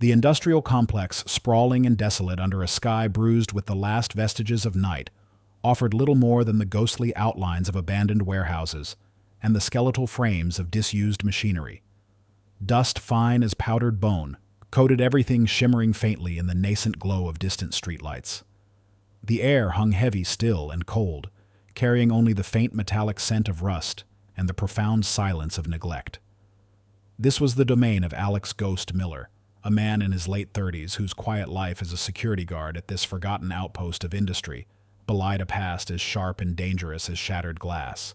The industrial complex, sprawling and desolate under a sky bruised with the last vestiges of night, offered little more than the ghostly outlines of abandoned warehouses and the skeletal frames of disused machinery. Dust fine as powdered bone coated everything, shimmering faintly in the nascent glow of distant streetlights. The air hung heavy, still, and cold, carrying only the faint metallic scent of rust and the profound silence of neglect. This was the domain of Alex Ghost Miller, a man in his late 30s whose quiet life as a security guard at this forgotten outpost of industry belied a past as sharp and dangerous as shattered glass.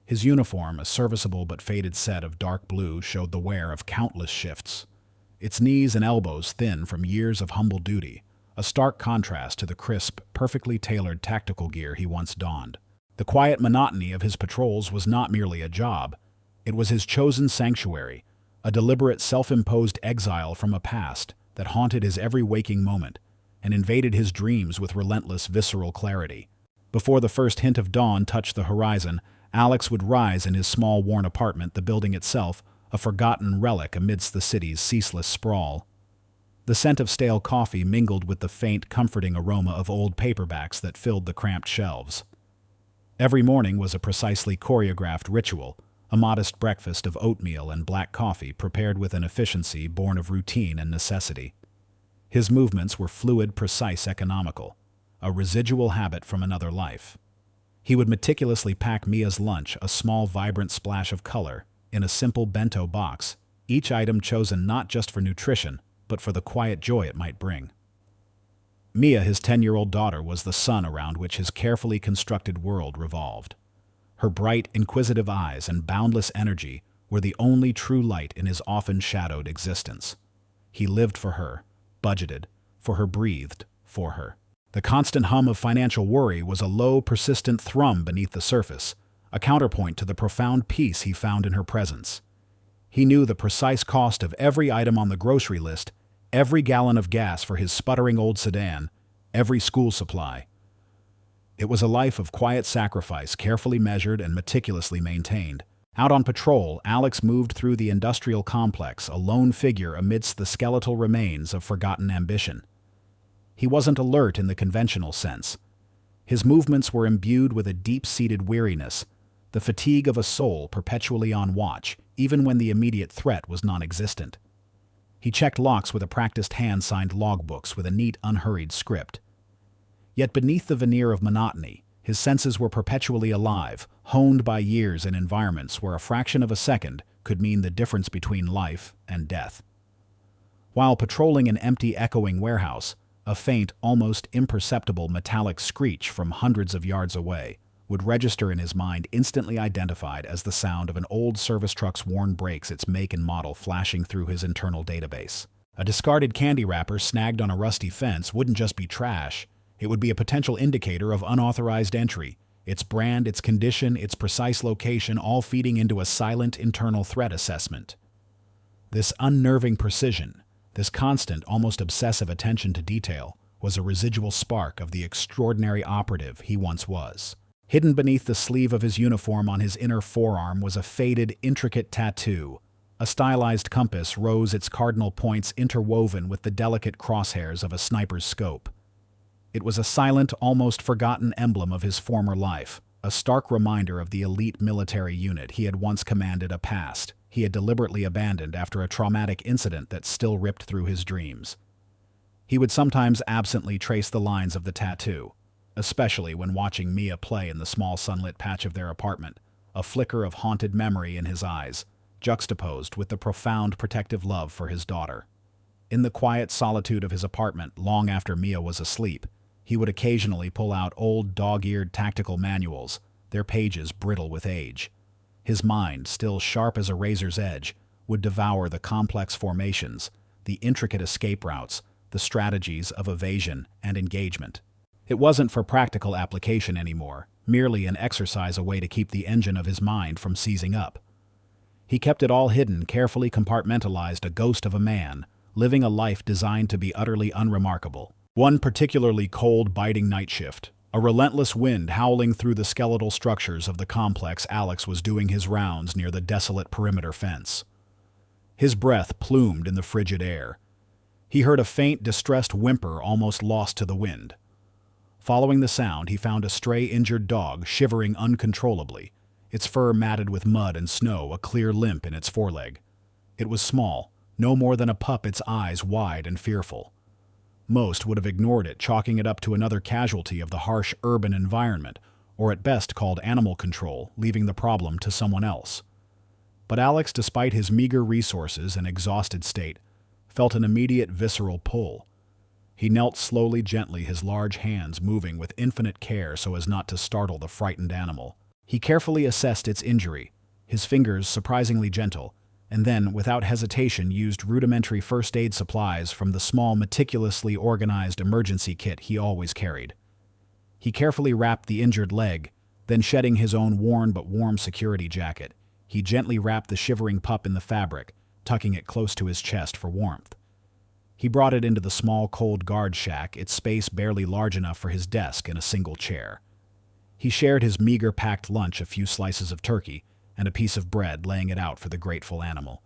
His uniform, a serviceable but faded set of dark blue, showed the wear of countless shifts, its knees and elbows thin from years of humble duty, a stark contrast to the crisp, perfectly tailored tactical gear he once donned. The quiet monotony of his patrols was not merely a job. It was his chosen sanctuary, a deliberate self-imposed exile from a past that haunted his every waking moment and invaded his dreams with relentless, visceral clarity. Before the first hint of dawn touched the horizon, Alex would rise in his small, worn apartment, the building itself a forgotten relic amidst the city's ceaseless sprawl. The scent of stale coffee mingled with the faint, comforting aroma of old paperbacks that filled the cramped shelves. Every morning was a precisely choreographed ritual, a modest breakfast of oatmeal and black coffee prepared with an efficiency born of routine and necessity. His movements were fluid, precise, economical, a residual habit from another life. He would meticulously pack Mia's lunch, a small, vibrant splash of color, in a simple bento box, each item chosen not just for nutrition, but for the quiet joy it might bring. Mia, his 10-year-old daughter, was the sun around which his carefully constructed world revolved. Her bright, inquisitive eyes and boundless energy were the only true light in his often shadowed existence. He lived for her, budgeted for her, breathed for her. The constant hum of financial worry was a low, persistent thrum beneath the surface, a counterpoint to the profound peace he found in her presence. He knew the precise cost of every item on the grocery list, every gallon of gas for his sputtering old sedan, every school supply. It was a life of quiet sacrifice, carefully measured and meticulously maintained. Out on patrol, Alex moved through the industrial complex, a lone figure amidst the skeletal remains of forgotten ambition. He wasn't alert in the conventional sense. His movements were imbued with a deep-seated weariness, the fatigue of a soul perpetually on watch, even when the immediate threat was non-existent. He checked locks with a practiced hand, signed logbooks with a neat, unhurried script. Yet beneath the veneer of monotony, his senses were perpetually alive, honed by years in environments where a fraction of a second could mean the difference between life and death. While patrolling an empty, echoing warehouse, a faint, almost imperceptible metallic screech from hundreds of yards away would register in his mind, instantly identified as the sound of an old service truck's worn brakes, its make and model flashing through his internal database. A discarded candy wrapper snagged on a rusty fence wouldn't just be trash. It would be a potential indicator of unauthorized entry, its brand, its condition, its precise location, all feeding into a silent internal threat assessment. This unnerving precision, this constant, almost obsessive attention to detail, was a residual spark of the extraordinary operative he once was. Hidden beneath the sleeve of his uniform on his inner forearm was a faded, intricate tattoo. A stylized compass rose, its cardinal points interwoven with the delicate crosshairs of a sniper's scope. It was a silent, almost forgotten emblem of his former life, a stark reminder of the elite military unit he had once commanded, a past he had deliberately abandoned after a traumatic incident that still ripped through his dreams. He would sometimes absently trace the lines of the tattoo, especially when watching Mia play in the small sunlit patch of their apartment, a flicker of haunted memory in his eyes, juxtaposed with the profound protective love for his daughter. In the quiet solitude of his apartment, long after Mia was asleep, he would occasionally pull out old dog-eared tactical manuals, their pages brittle with age. His mind, still sharp as a razor's edge, would devour the complex formations, the intricate escape routes, the strategies of evasion and engagement. It wasn't for practical application anymore, merely an exercise, a way to keep the engine of his mind from seizing up. He kept it all hidden, carefully compartmentalized, a ghost of a man, living a life designed to be utterly unremarkable. One particularly cold, biting night shift, a relentless wind howling through the skeletal structures of the complex, Alex was doing his rounds near the desolate perimeter fence. His breath plumed in the frigid air. He heard a faint, distressed whimper almost lost to the wind. Following the sound, he found a stray injured dog shivering uncontrollably, its fur matted with mud and snow, a clear limp in its foreleg. It was small, no more than a pup, its eyes wide and fearful. Most would have ignored it, chalking it up to another casualty of the harsh urban environment, or at best called animal control, leaving the problem to someone else. But Alex, despite his meager resources and exhausted state, felt an immediate visceral pull. He knelt slowly, gently, his large hands moving with infinite care so as not to startle the frightened animal. He carefully assessed its injury, his fingers surprisingly gentle, and then, without hesitation, used rudimentary first aid supplies from the small, meticulously organized emergency kit he always carried. He carefully wrapped the injured leg, then shedding his own worn but warm security jacket, he gently wrapped the shivering pup in the fabric, tucking it close to his chest for warmth. He brought it into the small, cold guard shack, its space barely large enough for his desk and a single chair. He shared his meager packed lunch, a few slices of turkey, and a piece of bread, laying it out for the grateful animal.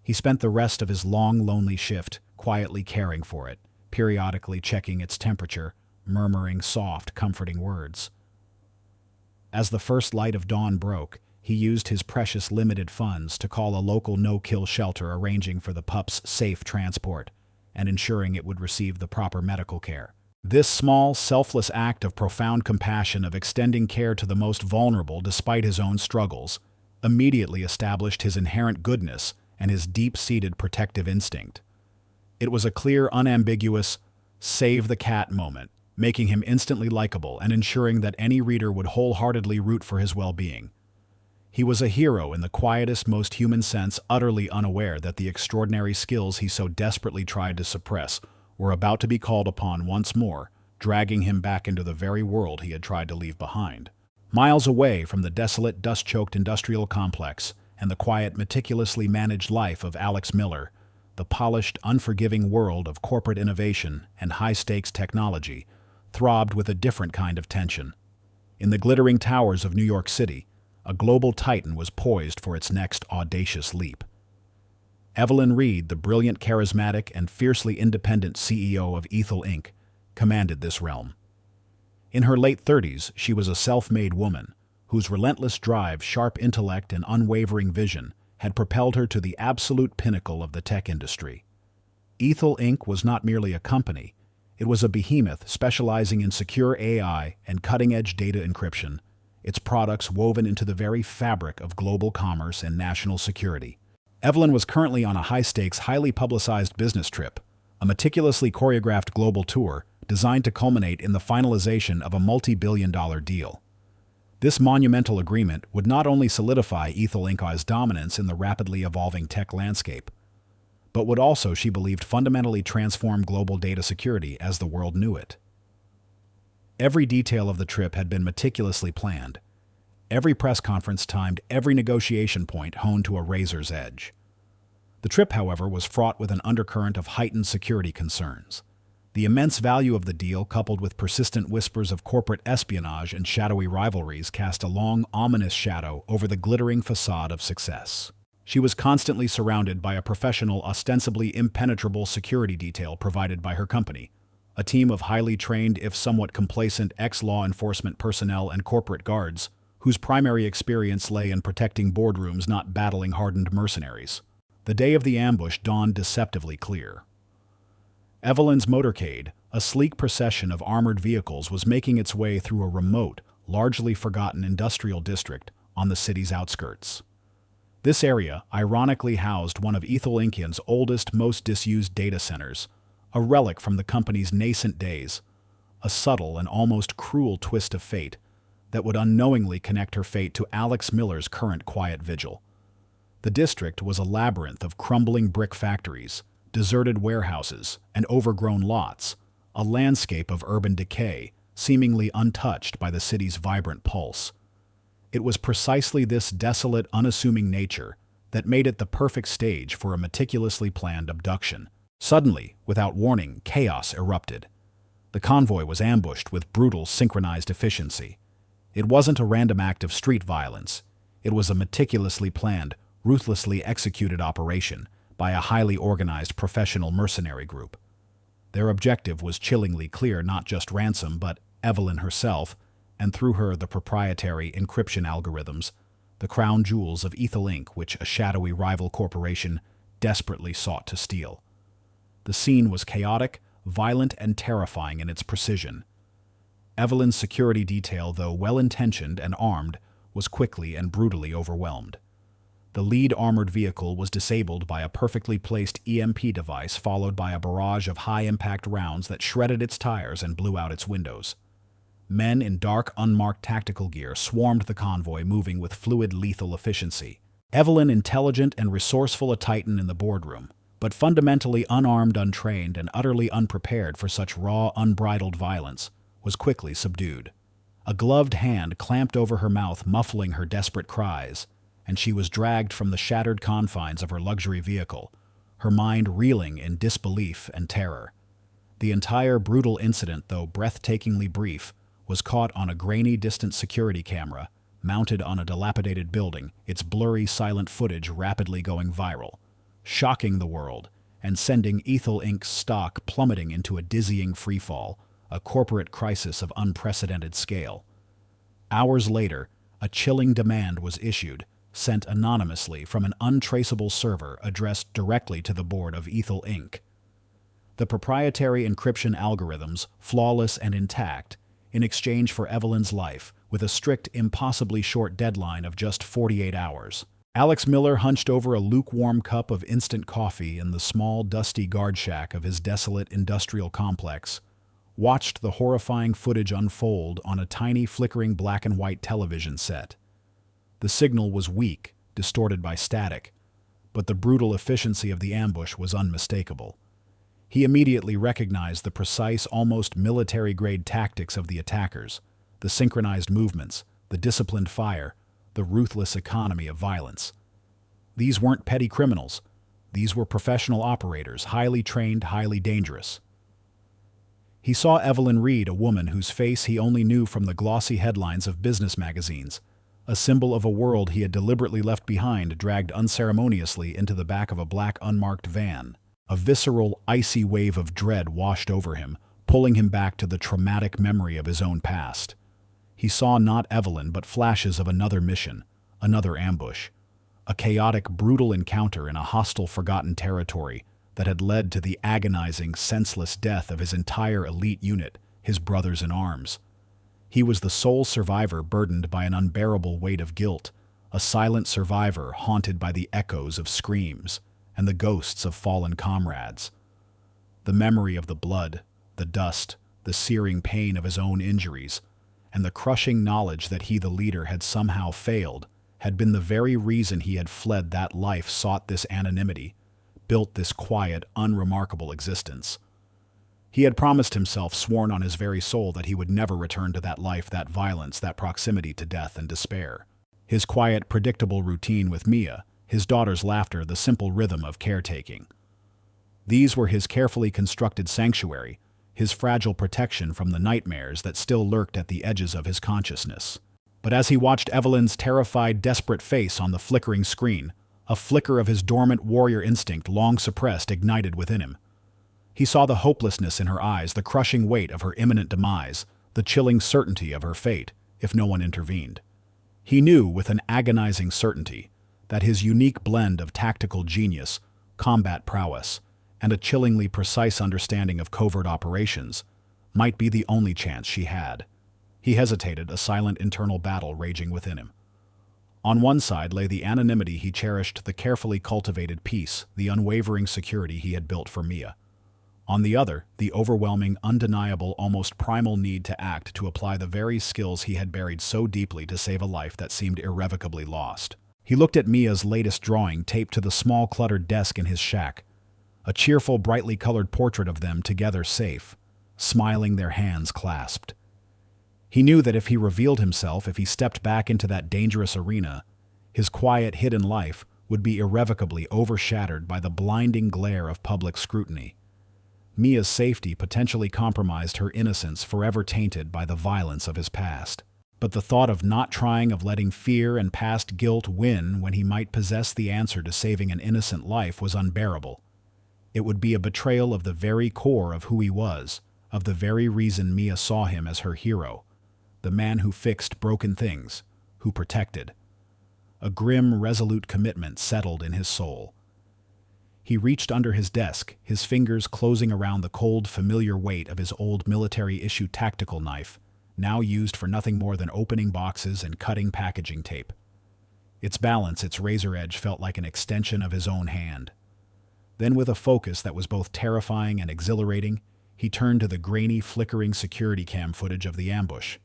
He spent the rest of his long, lonely shift quietly caring for it, periodically checking its temperature, murmuring soft, comforting words. As the first light of dawn broke, he used his precious limited funds to call a local no-kill shelter, arranging for the pup's safe transport and ensuring it would receive the proper medical care. This small, selfless act of profound compassion, of extending care to the most vulnerable despite his own struggles, immediately established his inherent goodness and his deep-seated protective instinct. It was a clear, unambiguous, save the cat moment, making him instantly likable and ensuring that any reader would wholeheartedly root for his well-being. He was a hero in the quietest, most human sense, utterly unaware that the extraordinary skills he so desperately tried to suppress were about to be called upon once more, dragging him back into the very world he had tried to leave behind. Miles away from the desolate, dust-choked industrial complex and the quiet, meticulously managed life of Alex Miller, the polished, unforgiving world of corporate innovation and high-stakes technology throbbed with a different kind of tension. In the glittering towers of New York City, a global titan was poised for its next audacious leap. Evelyn Reed, the brilliant, charismatic, and fiercely independent CEO of Ethel Inc., commanded this realm. In her late 30s, she was a self-made woman whose relentless drive, sharp intellect, and unwavering vision had propelled her to the absolute pinnacle of the tech industry. Ethel Inc. was not merely a company, it was a behemoth specializing in secure AI and cutting-edge data encryption, its products woven into the very fabric of global commerce and national security. Evelyn was currently on a high-stakes, highly publicized business trip, a meticulously choreographed global tour designed to culminate in the finalization of a multi-billion-dollar deal. This monumental agreement would not only solidify Ethel Inc.'s dominance in the rapidly evolving tech landscape, but would also, she believed, fundamentally transform global data security as the world knew it. Every detail of the trip had been meticulously planned. Every press conference timed, every negotiation point honed to a razor's edge. The trip, however, was fraught with an undercurrent of heightened security concerns. The immense value of the deal, coupled with persistent whispers of corporate espionage and shadowy rivalries, cast a long, ominous shadow over the glittering facade of success. She was constantly surrounded by a professional, ostensibly impenetrable security detail provided by her company, a team of highly trained, if somewhat complacent, ex-law enforcement personnel and corporate guards, whose primary experience lay in protecting boardrooms, not battling hardened mercenaries. The day of the ambush dawned deceptively clear. Evelyn's motorcade, a sleek procession of armored vehicles, was making its way through a remote, largely forgotten industrial district on the city's outskirts. This area ironically housed one of Ethel Inc.'s oldest, most disused data centers, a relic from the company's nascent days, a subtle and almost cruel twist of fate that would unknowingly connect her fate to Alex Miller's current quiet vigil. The district was a labyrinth of crumbling brick factories, deserted warehouses, and overgrown lots, a landscape of urban decay, seemingly untouched by the city's vibrant pulse. It was precisely this desolate, unassuming nature that made it the perfect stage for a meticulously planned abduction. Suddenly, without warning, chaos erupted. The convoy was ambushed with brutal, synchronized efficiency. It wasn't a random act of street violence. It was a meticulously planned, ruthlessly executed operation, by a highly organized professional mercenary group. Their objective was chillingly clear: not just ransom, but Evelyn herself, and through her the proprietary encryption algorithms, the crown jewels of Ethel Inc., which a shadowy rival corporation desperately sought to steal. The scene was chaotic, violent, and terrifying in its precision. Evelyn's security detail, though well-intentioned and armed, was quickly and brutally overwhelmed. The lead armored vehicle was disabled by a perfectly placed EMP device, followed by a barrage of high-impact rounds that shredded its tires and blew out its windows. Men in dark, unmarked tactical gear swarmed the convoy, moving with fluid, lethal efficiency. Evelyn, intelligent and resourceful, a titan in the boardroom, but fundamentally unarmed, untrained, and utterly unprepared for such raw, unbridled violence, was quickly subdued. A gloved hand clamped over her mouth, muffling her desperate cries, and she was dragged from the shattered confines of her luxury vehicle, her mind reeling in disbelief and terror. The entire brutal incident, though breathtakingly brief, was caught on a grainy, distant security camera mounted on a dilapidated building, its blurry, silent footage rapidly going viral, shocking the world and sending Ethel Inc.'s stock plummeting into a dizzying freefall, a corporate crisis of unprecedented scale. Hours later, a chilling demand was issued, sent anonymously from an untraceable server addressed directly to the board of Ethel Inc. The proprietary encryption algorithms, flawless and intact, in exchange for Evelyn's life, with a strict, impossibly short deadline of just 48 hours. Alex Miller, hunched over a lukewarm cup of instant coffee in the small, dusty guard shack of his desolate industrial complex, watched the horrifying footage unfold on a tiny, flickering black and white television set. The signal was weak, distorted by static, but the brutal efficiency of the ambush was unmistakable. He immediately recognized the precise, almost military-grade tactics of the attackers, the synchronized movements, the disciplined fire, the ruthless economy of violence. These weren't petty criminals. These were professional operators, highly trained, highly dangerous. He saw Evelyn Reed, a woman whose face he only knew from the glossy headlines of business magazines, a symbol of a world he had deliberately left behind, dragged unceremoniously into the back of a black, unmarked van. A visceral, icy wave of dread washed over him, pulling him back to the traumatic memory of his own past. He saw not Evelyn, but flashes of another mission, another ambush, a chaotic, brutal encounter in a hostile, forgotten territory that had led to the agonizing, senseless death of his entire elite unit, his brothers in arms. He was the sole survivor, burdened by an unbearable weight of guilt, a silent survivor haunted by the echoes of screams and the ghosts of fallen comrades. The memory of the blood, the dust, the searing pain of his own injuries, and the crushing knowledge that he, the leader, had somehow failed, had been the very reason he had fled that life, sought this anonymity, built this quiet, unremarkable existence. He had promised himself, sworn on his very soul, that he would never return to that life, that violence, that proximity to death and despair. His quiet, predictable routine with Mia, his daughter's laughter, the simple rhythm of caretaking. These were his carefully constructed sanctuary, his fragile protection from the nightmares that still lurked at the edges of his consciousness. But as he watched Evelyn's terrified, desperate face on the flickering screen, a flicker of his dormant warrior instinct, long suppressed, ignited within him. He saw the hopelessness in her eyes, the crushing weight of her imminent demise, the chilling certainty of her fate, if no one intervened. He knew with an agonizing certainty that his unique blend of tactical genius, combat prowess, and a chillingly precise understanding of covert operations might be the only chance she had. He hesitated, a silent internal battle raging within him. On one side lay the anonymity he cherished, the carefully cultivated peace, the unwavering security he had built for Mia. On the other, the overwhelming, undeniable, almost primal need to act, to apply the very skills he had buried so deeply to save a life that seemed irrevocably lost. He looked at Mia's latest drawing, taped to the small, cluttered desk in his shack, a cheerful, brightly colored portrait of them together, safe, smiling, their hands clasped. He knew that if he revealed himself, if he stepped back into that dangerous arena, his quiet, hidden life would be irrevocably overshadowed by the blinding glare of public scrutiny. Mia's safety potentially compromised, her innocence forever tainted by the violence of his past. But the thought of not trying, of letting fear and past guilt win when he might possess the answer to saving an innocent life, was unbearable. It would be a betrayal of the very core of who he was, of the very reason Mia saw him as her hero, the man who fixed broken things, who protected. A grim, resolute commitment settled in his soul. He reached under his desk, his fingers closing around the cold, familiar weight of his old military-issue tactical knife, now used for nothing more than opening boxes and cutting packaging tape. Its balance, its razor edge, felt like an extension of his own hand. Then, with a focus that was both terrifying and exhilarating, he turned to the grainy, flickering security cam footage of the ambush.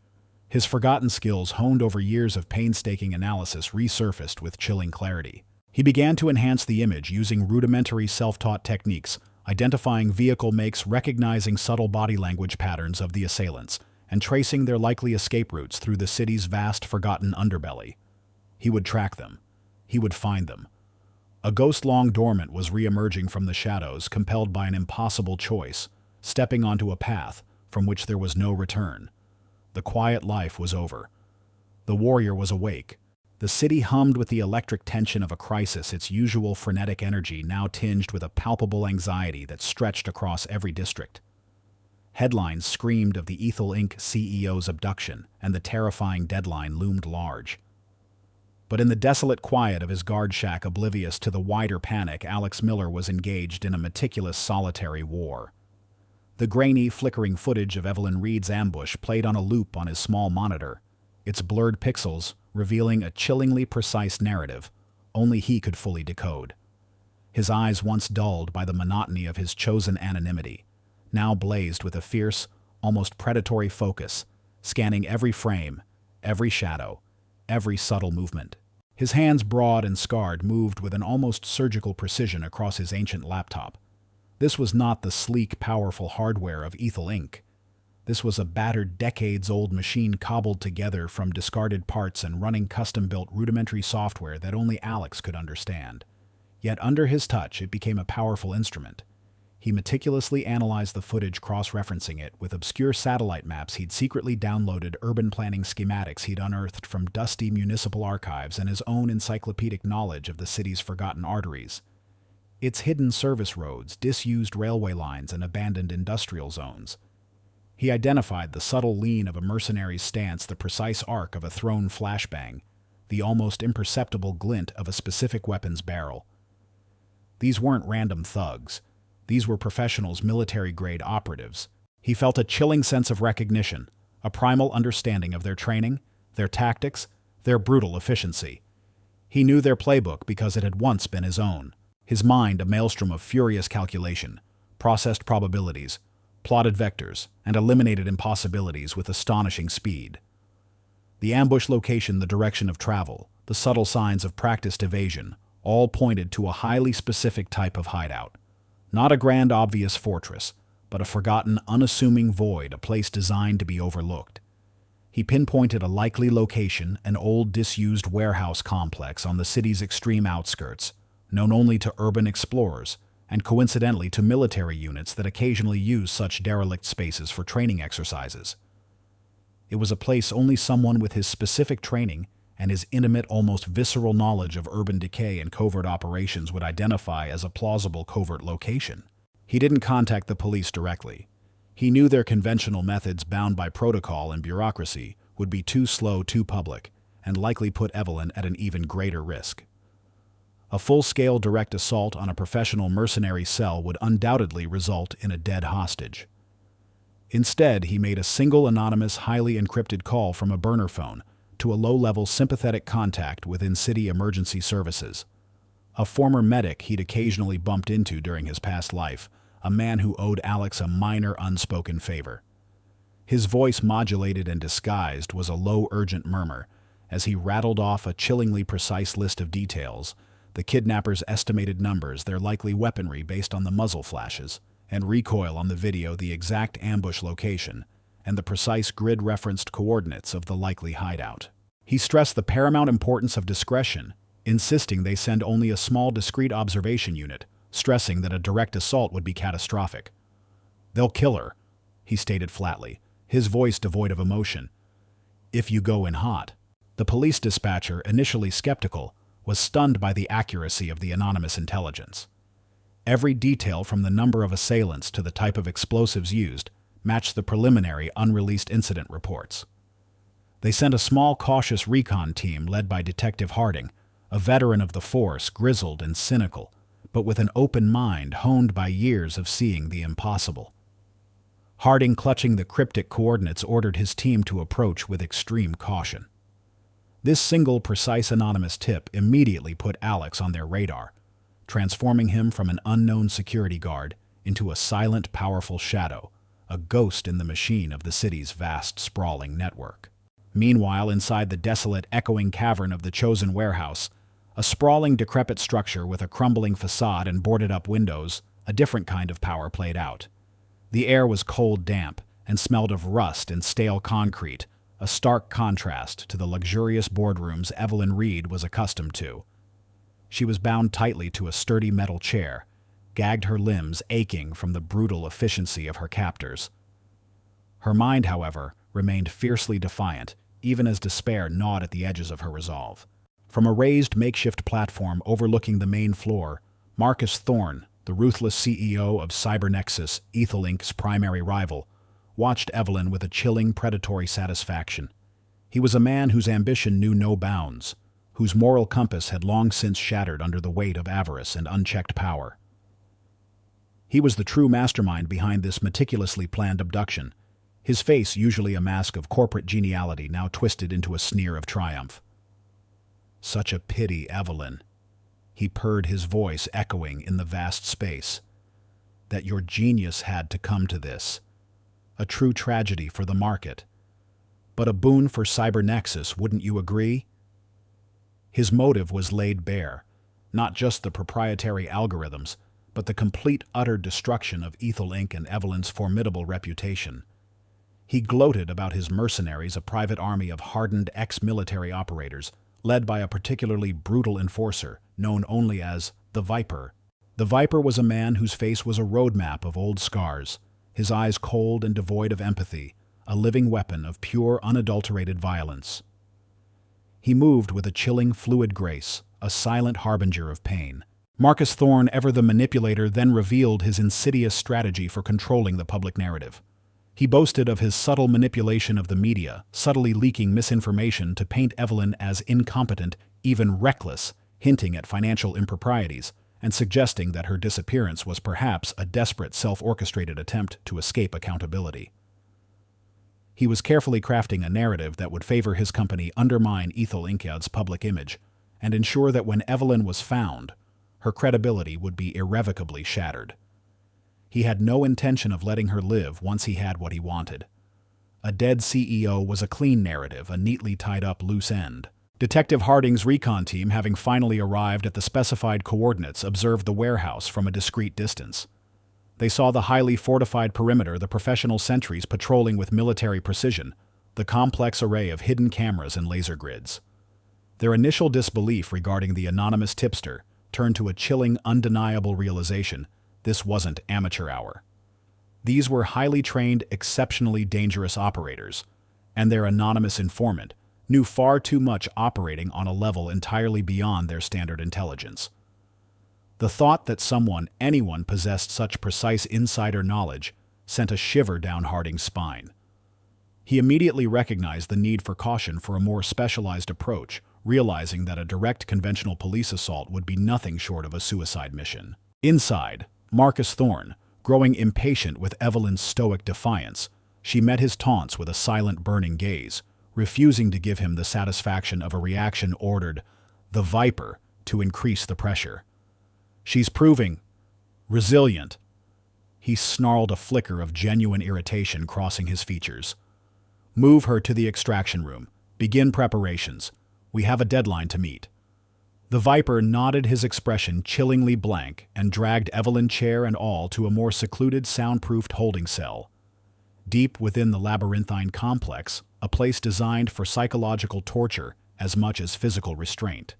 His forgotten skills, honed over years of painstaking analysis, resurfaced with chilling clarity. He began to enhance the image using rudimentary self-taught techniques, identifying vehicle makes, recognizing subtle body language patterns of the assailants, and tracing their likely escape routes through the city's vast, forgotten underbelly. He would track them. He would find them. A ghost-long dormant was re-emerging from the shadows, compelled by an impossible choice, stepping onto a path from which there was no return. The quiet life was over. The warrior was awake. The city hummed with the electric tension of a crisis, its usual frenetic energy now tinged with a palpable anxiety that stretched across every district. Headlines screamed of the Ethel Inc. CEO's abduction, and the terrifying deadline loomed large. But in the desolate quiet of his guard shack, oblivious to the wider panic, Alex Miller was engaged in a meticulous, solitary war. The grainy, flickering footage of Evelyn Reed's ambush played on a loop on his small monitor, its blurred pixels revealing a chillingly precise narrative only he could fully decode. His eyes, once dulled by the monotony of his chosen anonymity, now blazed with a fierce, almost predatory focus, scanning every frame, every shadow, every subtle movement. His hands, broad and scarred, moved with an almost surgical precision across his ancient laptop. This was not the sleek, powerful hardware of Ethel Inc. This was a battered, decades-old machine cobbled together from discarded parts and running custom-built rudimentary software that only Alex could understand. Yet under his touch, it became a powerful instrument. He meticulously analyzed the footage, cross-referencing it with obscure satellite maps he'd secretly downloaded, urban planning schematics he'd unearthed from dusty municipal archives, and his own encyclopedic knowledge of the city's forgotten arteries. Its hidden service roads, disused railway lines, and abandoned industrial zones. He identified the subtle lean of a mercenary's stance, the precise arc of a thrown flashbang, the almost imperceptible glint of a specific weapon's barrel. These weren't random thugs. These were professionals, military-grade operatives. He felt a chilling sense of recognition, a primal understanding of their training, their tactics, their brutal efficiency. He knew their playbook because it had once been his own. His mind a maelstrom of furious calculation, processed probabilities, plotted vectors, and eliminated impossibilities with astonishing speed. The ambush location, the direction of travel, the subtle signs of practiced evasion, all pointed to a highly specific type of hideout. Not a grand, obvious fortress, but a forgotten, unassuming void, a place designed to be overlooked. He pinpointed a likely location, an old, disused warehouse complex on the city's extreme outskirts, known only to urban explorers, and coincidentally to military units that occasionally use such derelict spaces for training exercises. It was a place only someone with his specific training and his intimate, almost visceral knowledge of urban decay and covert operations would identify as a plausible covert location. He didn't contact the police directly. He knew their conventional methods, bound by protocol and bureaucracy, would be too slow, too public, and likely put Evelyn at an even greater risk. A full-scale direct assault on a professional mercenary cell would undoubtedly result in a dead hostage. Instead, he made a single anonymous, highly encrypted call from a burner phone to a low-level sympathetic contact within city emergency services. A former medic he'd occasionally bumped into during his past life, a man who owed Alex a minor unspoken favor. His voice, modulated and disguised, was a low, urgent murmur as he rattled off a chillingly precise list of details: the kidnappers' estimated numbers, their likely weaponry based on the muzzle flashes and recoil on the video, the exact ambush location, and the precise grid-referenced coordinates of the likely hideout. He stressed the paramount importance of discretion, insisting they send only a small, discreet observation unit, stressing that a direct assault would be catastrophic. "They'll kill her," he stated flatly, his voice devoid of emotion. if you go in hot. The police dispatcher, initially skeptical, was stunned by the accuracy of the anonymous intelligence. Every detail from the number of assailants to the type of explosives used matched the preliminary unreleased incident reports. They sent a small, cautious recon team led by Detective Harding, a veteran of the force, grizzled and cynical, but with an open mind honed by years of seeing the impossible. Harding, clutching the cryptic coordinates, ordered his team to approach with extreme caution. This single, precise anonymous tip immediately put Alex on their radar, transforming him from an unknown security guard into a silent, powerful shadow, a ghost in the machine of the city's vast, sprawling network. Meanwhile, inside the desolate, echoing cavern of the chosen warehouse, a sprawling, decrepit structure with a crumbling facade and boarded-up windows, a different kind of power played out. The air was cold, damp, and smelled of rust and stale concrete, a stark contrast to the luxurious boardrooms Evelyn Reed was accustomed to. She was bound tightly to a sturdy metal chair, gagged, her limbs aching from the brutal efficiency of her captors. Her mind, however, remained fiercely defiant, even as despair gnawed at the edges of her resolve. From a raised makeshift platform overlooking the main floor, Marcus Thorne, the ruthless CEO of Cybernexus, Ethel Inc.'s primary rival, watched Evelyn with a chilling, predatory satisfaction. He was a man whose ambition knew no bounds, whose moral compass had long since shattered under the weight of avarice and unchecked power. He was the true mastermind behind this meticulously planned abduction, his face, usually a mask of corporate geniality, now twisted into a sneer of triumph. Such a pity, Evelyn. He purred, his voice echoing in the vast space. That your genius had to come to this. A true tragedy for the market. But a boon for Cybernexus, wouldn't you agree? His motive was laid bare, not just the proprietary algorithms, but the complete, utter destruction of Ethel Inc. and Evelyn's formidable reputation. He gloated about his mercenaries, a private army of hardened ex-military operators, led by a particularly brutal enforcer, known only as the Viper. The Viper was a man whose face was a roadmap of old scars, his eyes cold and devoid of empathy, a living weapon of pure, unadulterated violence. He moved with a chilling, fluid grace, a silent harbinger of pain. Marcus Thorne, ever the manipulator, then revealed his insidious strategy for controlling the public narrative. He boasted of his subtle manipulation of the media, subtly leaking misinformation to paint Evelyn as incompetent, even reckless, hinting at financial improprieties, and suggesting that her disappearance was perhaps a desperate, self-orchestrated attempt to escape accountability. He was carefully crafting a narrative that would favor his company, undermine Ethel Inc.'s public image, and ensure that when Evelyn was found, her credibility would be irrevocably shattered. He had no intention of letting her live once he had what he wanted. A dead CEO was a clean narrative, a neatly tied-up loose end. Detective Harding's recon team, having finally arrived at the specified coordinates, observed the warehouse from a discreet distance. They saw the highly fortified perimeter, the professional sentries patrolling with military precision, the complex array of hidden cameras and laser grids. Their initial disbelief regarding the anonymous tipster turned to a chilling, undeniable realization: this wasn't amateur hour. These were highly trained, exceptionally dangerous operators, and their anonymous informant knew far too much, operating on a level entirely beyond their standard intelligence. The thought that anyone possessed such precise insider knowledge sent a shiver down Harding's spine. He immediately recognized the need for caution, for a more specialized approach, realizing that a direct conventional police assault would be nothing short of a suicide mission. Inside, Marcus Thorne, growing impatient with Evelyn's stoic defiance, she met his taunts with a silent, burning gaze, refusing to give him the satisfaction of a reaction, ordered the Viper to increase the pressure. She's proving resilient. He snarled, a flicker of genuine irritation crossing his features. Move her to the extraction room. Begin preparations. We have a deadline to meet. The Viper nodded, his expression chillingly blank, and dragged Evelyn, chair and all, to a more secluded, soundproofed holding cell. Deep within the labyrinthine complex, a place designed for psychological torture as much as physical restraint.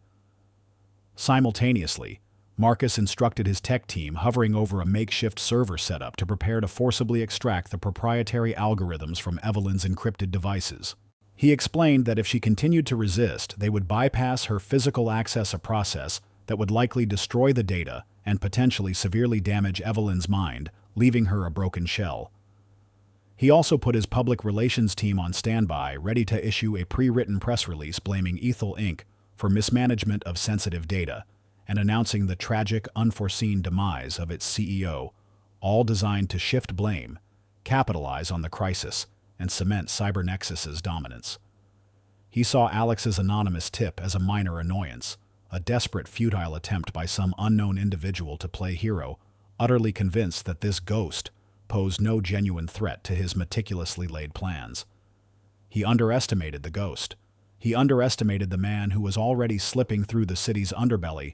Simultaneously, Marcus instructed his tech team, hovering over a makeshift server setup, to prepare to forcibly extract the proprietary algorithms from Evelyn's encrypted devices. He explained that if she continued to resist, they would bypass her physical access, a process that would likely destroy the data and potentially severely damage Evelyn's mind, leaving her a broken shell. He also put his public relations team on standby, ready to issue a pre-written press release blaming Ethel Inc. for mismanagement of sensitive data and announcing the tragic, unforeseen demise of its CEO, all designed to shift blame, capitalize on the crisis, and cement Cybernexus's dominance. He saw Alex's anonymous tip as a minor annoyance, a desperate, futile attempt by some unknown individual to play hero, utterly convinced that this ghost posed no genuine threat to his meticulously laid plans. He underestimated the ghost. He underestimated the man who was already slipping through the city's underbelly,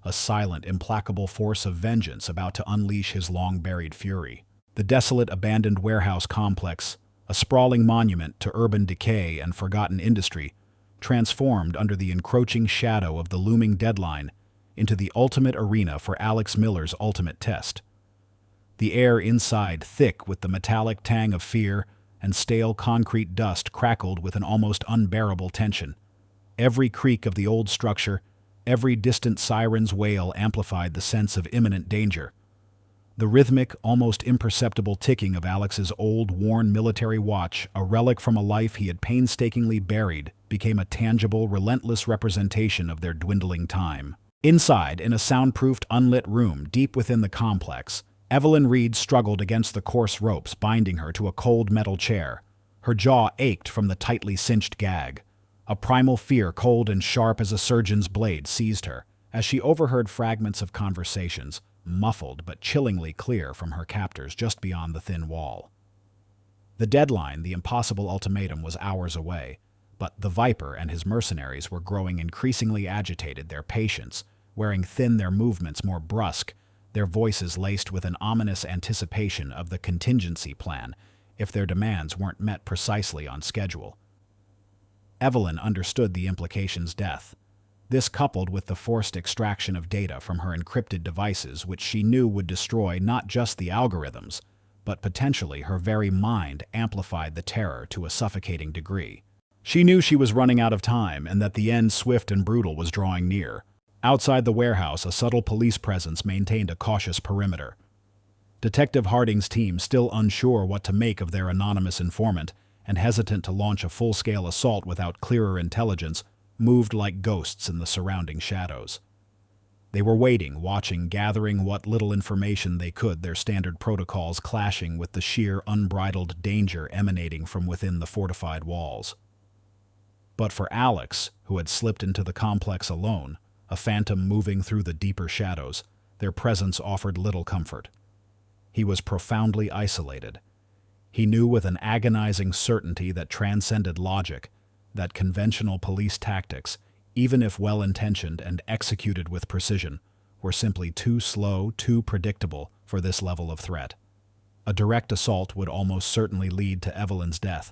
a silent, implacable force of vengeance about to unleash his long-buried fury. The desolate, abandoned warehouse complex, a sprawling monument to urban decay and forgotten industry, transformed under the encroaching shadow of the looming deadline into the ultimate arena for Alex Miller's ultimate test. The air inside, thick with the metallic tang of fear and stale concrete dust, crackled with an almost unbearable tension. Every creak of the old structure, every distant siren's wail amplified the sense of imminent danger. The rhythmic, almost imperceptible ticking of Alex's old, worn military watch, a relic from a life he had painstakingly buried, became a tangible, relentless representation of their dwindling time. Inside, in a soundproofed, unlit room deep within the complex, Evelyn Reed struggled against the coarse ropes binding her to a cold metal chair. Her jaw ached from the tightly cinched gag. A primal fear, cold and sharp as a surgeon's blade, seized her as she overheard fragments of conversations, muffled but chillingly clear from her captors just beyond the thin wall. The deadline, the impossible ultimatum, was hours away, but the Viper and his mercenaries were growing increasingly agitated, their patience wearing thin, their movements more brusque, their voices laced with an ominous anticipation of the contingency plan if their demands weren't met precisely on schedule. Evelyn understood the implications: death. This, coupled with the forced extraction of data from her encrypted devices, which she knew would destroy not just the algorithms, but potentially her very mind, amplified the terror to a suffocating degree. She knew she was running out of time and that the end, swift and brutal, was drawing near. Outside the warehouse, a subtle police presence maintained a cautious perimeter. Detective Harding's team, still unsure what to make of their anonymous informant and hesitant to launch a full-scale assault without clearer intelligence, moved like ghosts in the surrounding shadows. They were waiting, watching, gathering what little information they could, their standard protocols clashing with the sheer, unbridled danger emanating from within the fortified walls. But for Alex, who had slipped into the complex alone, a phantom moving through the deeper shadows, their presence offered little comfort. He was profoundly isolated. He knew with an agonizing certainty that transcended logic that conventional police tactics, even if well-intentioned and executed with precision, were simply too slow, too predictable for this level of threat. A direct assault would almost certainly lead to Evelyn's death,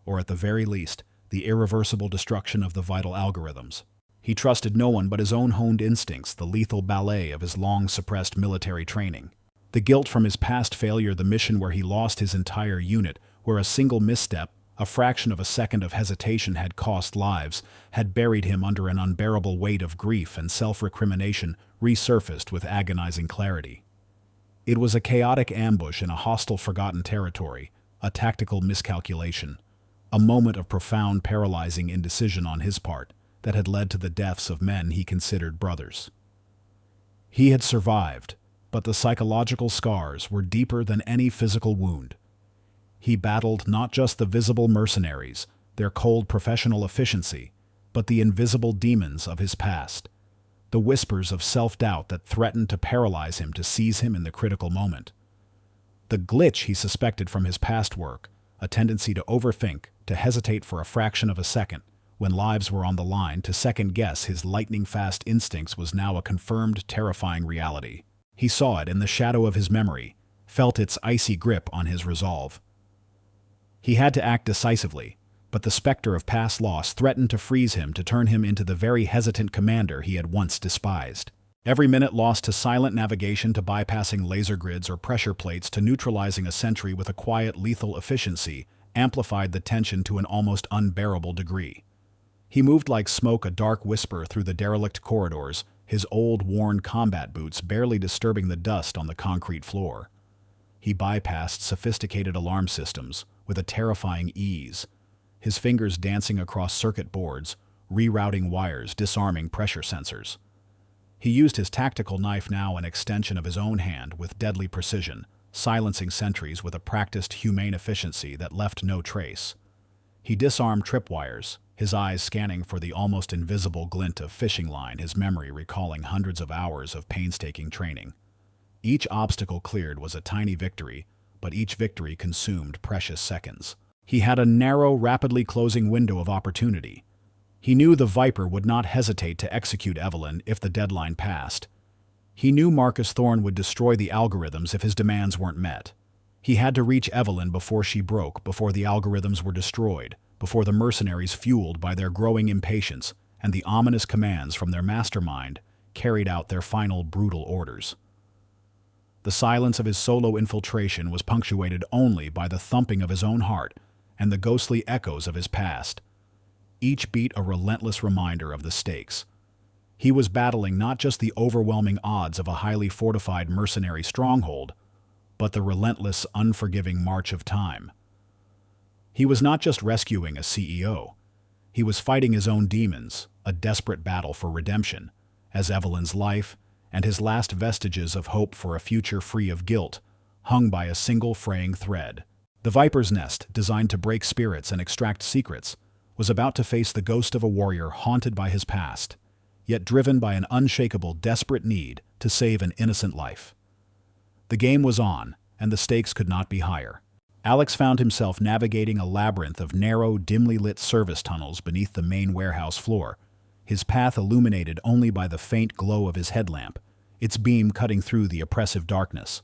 or at the very least, the irreversible destruction of the vital algorithms. He trusted no one but his own honed instincts, the lethal ballet of his long-suppressed military training. The guilt from his past failure, the mission where he lost his entire unit, where a single misstep, a fraction of a second of hesitation had cost lives, had buried him under an unbearable weight of grief and self-recrimination, resurfaced with agonizing clarity. It was a chaotic ambush in a hostile, forgotten territory, a tactical miscalculation, a moment of profound, paralyzing indecision on his part that had led to the deaths of men he considered brothers. He had survived, but the psychological scars were deeper than any physical wound. He battled not just the visible mercenaries, their cold professional efficiency, but the invisible demons of his past, the whispers of self-doubt that threatened to paralyze him, to seize him in the critical moment. The glitch he suspected from his past work, a tendency to overthink, to hesitate for a fraction of a second, when lives were on the line, to second-guess his lightning-fast instincts, was now a confirmed, terrifying reality. He saw it in the shadow of his memory, felt its icy grip on his resolve. He had to act decisively, but the specter of past loss threatened to freeze him, to turn him into the very hesitant commander he had once despised. Every minute lost to silent navigation, to bypassing laser grids or pressure plates, to neutralizing a sentry with a quiet, lethal efficiency, amplified the tension to an almost unbearable degree. He moved like smoke, a dark whisper through the derelict corridors, his old, worn combat boots barely disturbing the dust on the concrete floor. He bypassed sophisticated alarm systems with a terrifying ease, his fingers dancing across circuit boards, rerouting wires, disarming pressure sensors. He used his tactical knife, now an extension of his own hand, with deadly precision, silencing sentries with a practiced, humane efficiency that left no trace. He disarmed tripwires, his eyes scanning for the almost invisible glint of fishing line, his memory recalling hundreds of hours of painstaking training. Each obstacle cleared was a tiny victory, but each victory consumed precious seconds. He had a narrow, rapidly closing window of opportunity. He knew the Viper would not hesitate to execute Evelyn if the deadline passed. He knew Marcus Thorne would destroy the algorithms if his demands weren't met. He had to reach Evelyn before she broke, before the algorithms were destroyed, before the mercenaries, fueled by their growing impatience and the ominous commands from their mastermind, carried out their final brutal orders. The silence of his solo infiltration was punctuated only by the thumping of his own heart and the ghostly echoes of his past, each beat a relentless reminder of the stakes. He was battling not just the overwhelming odds of a highly fortified mercenary stronghold, but the relentless, unforgiving march of time. He was not just rescuing a CEO. He was fighting his own demons, a desperate battle for redemption, as Evelyn's life and his last vestiges of hope for a future free of guilt hung by a single fraying thread. The Viper's nest, designed to break spirits and extract secrets, was about to face the ghost of a warrior haunted by his past, yet driven by an unshakable, desperate need to save an innocent life. The game was on, and the stakes could not be higher. Alex found himself navigating a labyrinth of narrow, dimly lit service tunnels beneath the main warehouse floor, his path illuminated only by the faint glow of his headlamp, its beam cutting through the oppressive darkness.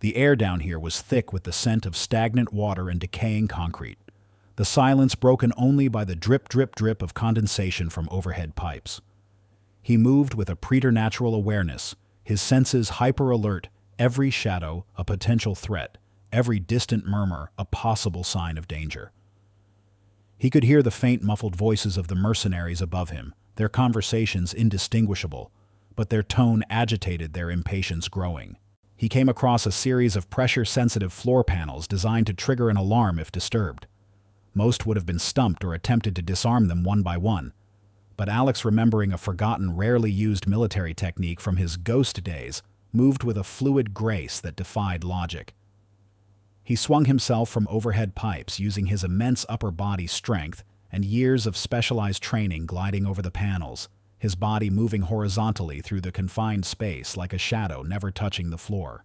The air down here was thick with the scent of stagnant water and decaying concrete, the silence broken only by the drip, drip, drip of condensation from overhead pipes. He moved with a preternatural awareness, his senses hyper-alert, every shadow a potential threat, every distant murmur a possible sign of danger. He could hear the faint, muffled voices of the mercenaries above him, their conversations indistinguishable, but their tone agitated, their impatience growing. He came across a series of pressure-sensitive floor panels designed to trigger an alarm if disturbed. Most would have been stumped or attempted to disarm them one by one, but Alex, remembering a forgotten, rarely used military technique from his ghost days, moved with a fluid grace that defied logic. He swung himself from overhead pipes, using his immense upper body strength and years of specialized training, gliding over the panels, his body moving horizontally through the confined space like a shadow never touching the floor.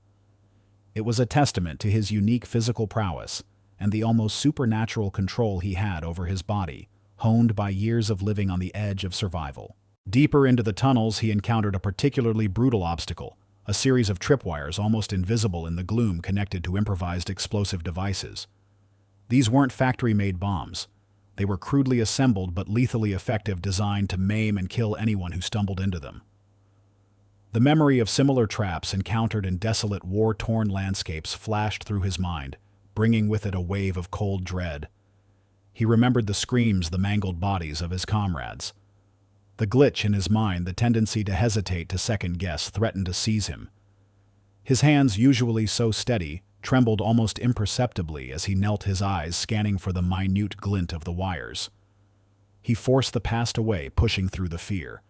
It was a testament to his unique physical prowess and the almost supernatural control he had over his body, honed by years of living on the edge of survival. Deeper into the tunnels, he encountered a particularly brutal obstacle, a series of tripwires almost invisible in the gloom connected to improvised explosive devices. These weren't factory-made bombs. They were crudely assembled but lethally effective, designed to maim and kill anyone who stumbled into them. The memory of similar traps encountered in desolate, war-torn landscapes flashed through his mind, bringing with it a wave of cold dread. He remembered the screams, the mangled bodies of his comrades. The glitch in his mind, the tendency to hesitate, to second-guess, threatened to seize him. His hands, usually so steady, trembled almost imperceptibly as he knelt, his eyes scanning for the minute glint of the wires. He forced the past away, pushing through the fear.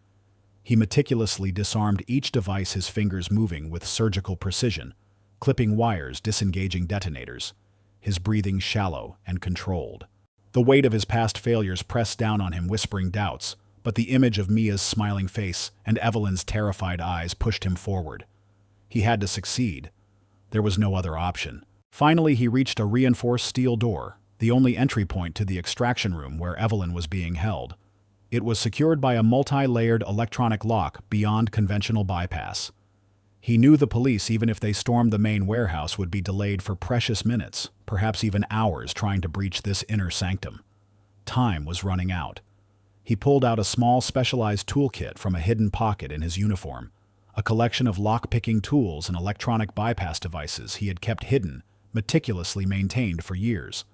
He meticulously disarmed each device, his fingers moving with surgical precision, clipping wires, disengaging detonators, his breathing shallow and controlled. The weight of his past failures pressed down on him, whispering doubts, but the image of Mia's smiling face and Evelyn's terrified eyes pushed him forward. He had to succeed. There was no other option. Finally, he reached a reinforced steel door, the only entry point to the extraction room where Evelyn was being held. It was secured by a multi-layered electronic lock beyond conventional bypass. He knew the police, even if they stormed the main warehouse, would be delayed for precious minutes, perhaps even hours, trying to breach this inner sanctum. Time was running out. He pulled out a small, specialized toolkit from a hidden pocket in his uniform, a collection of lock-picking tools and electronic bypass devices he had kept hidden, meticulously maintained for years.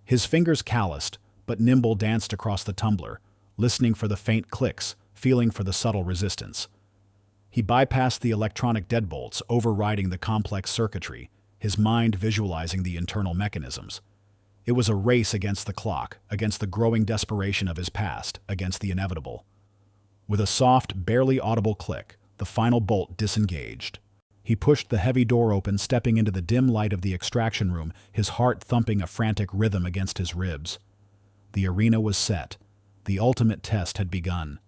His fingers calloused, but nimble danced across the tumbler, listening for the faint clicks, feeling for the subtle resistance. He bypassed the electronic deadbolts, overriding the complex circuitry, his mind visualizing the internal mechanisms. It was a race against the clock, against the growing desperation of his past, against the inevitable. With a soft, barely audible click, the final bolt disengaged. He pushed the heavy door open, stepping into the dim light of the extraction room, his heart thumping a frantic rhythm against his ribs. The arena was set. The ultimate test had begun.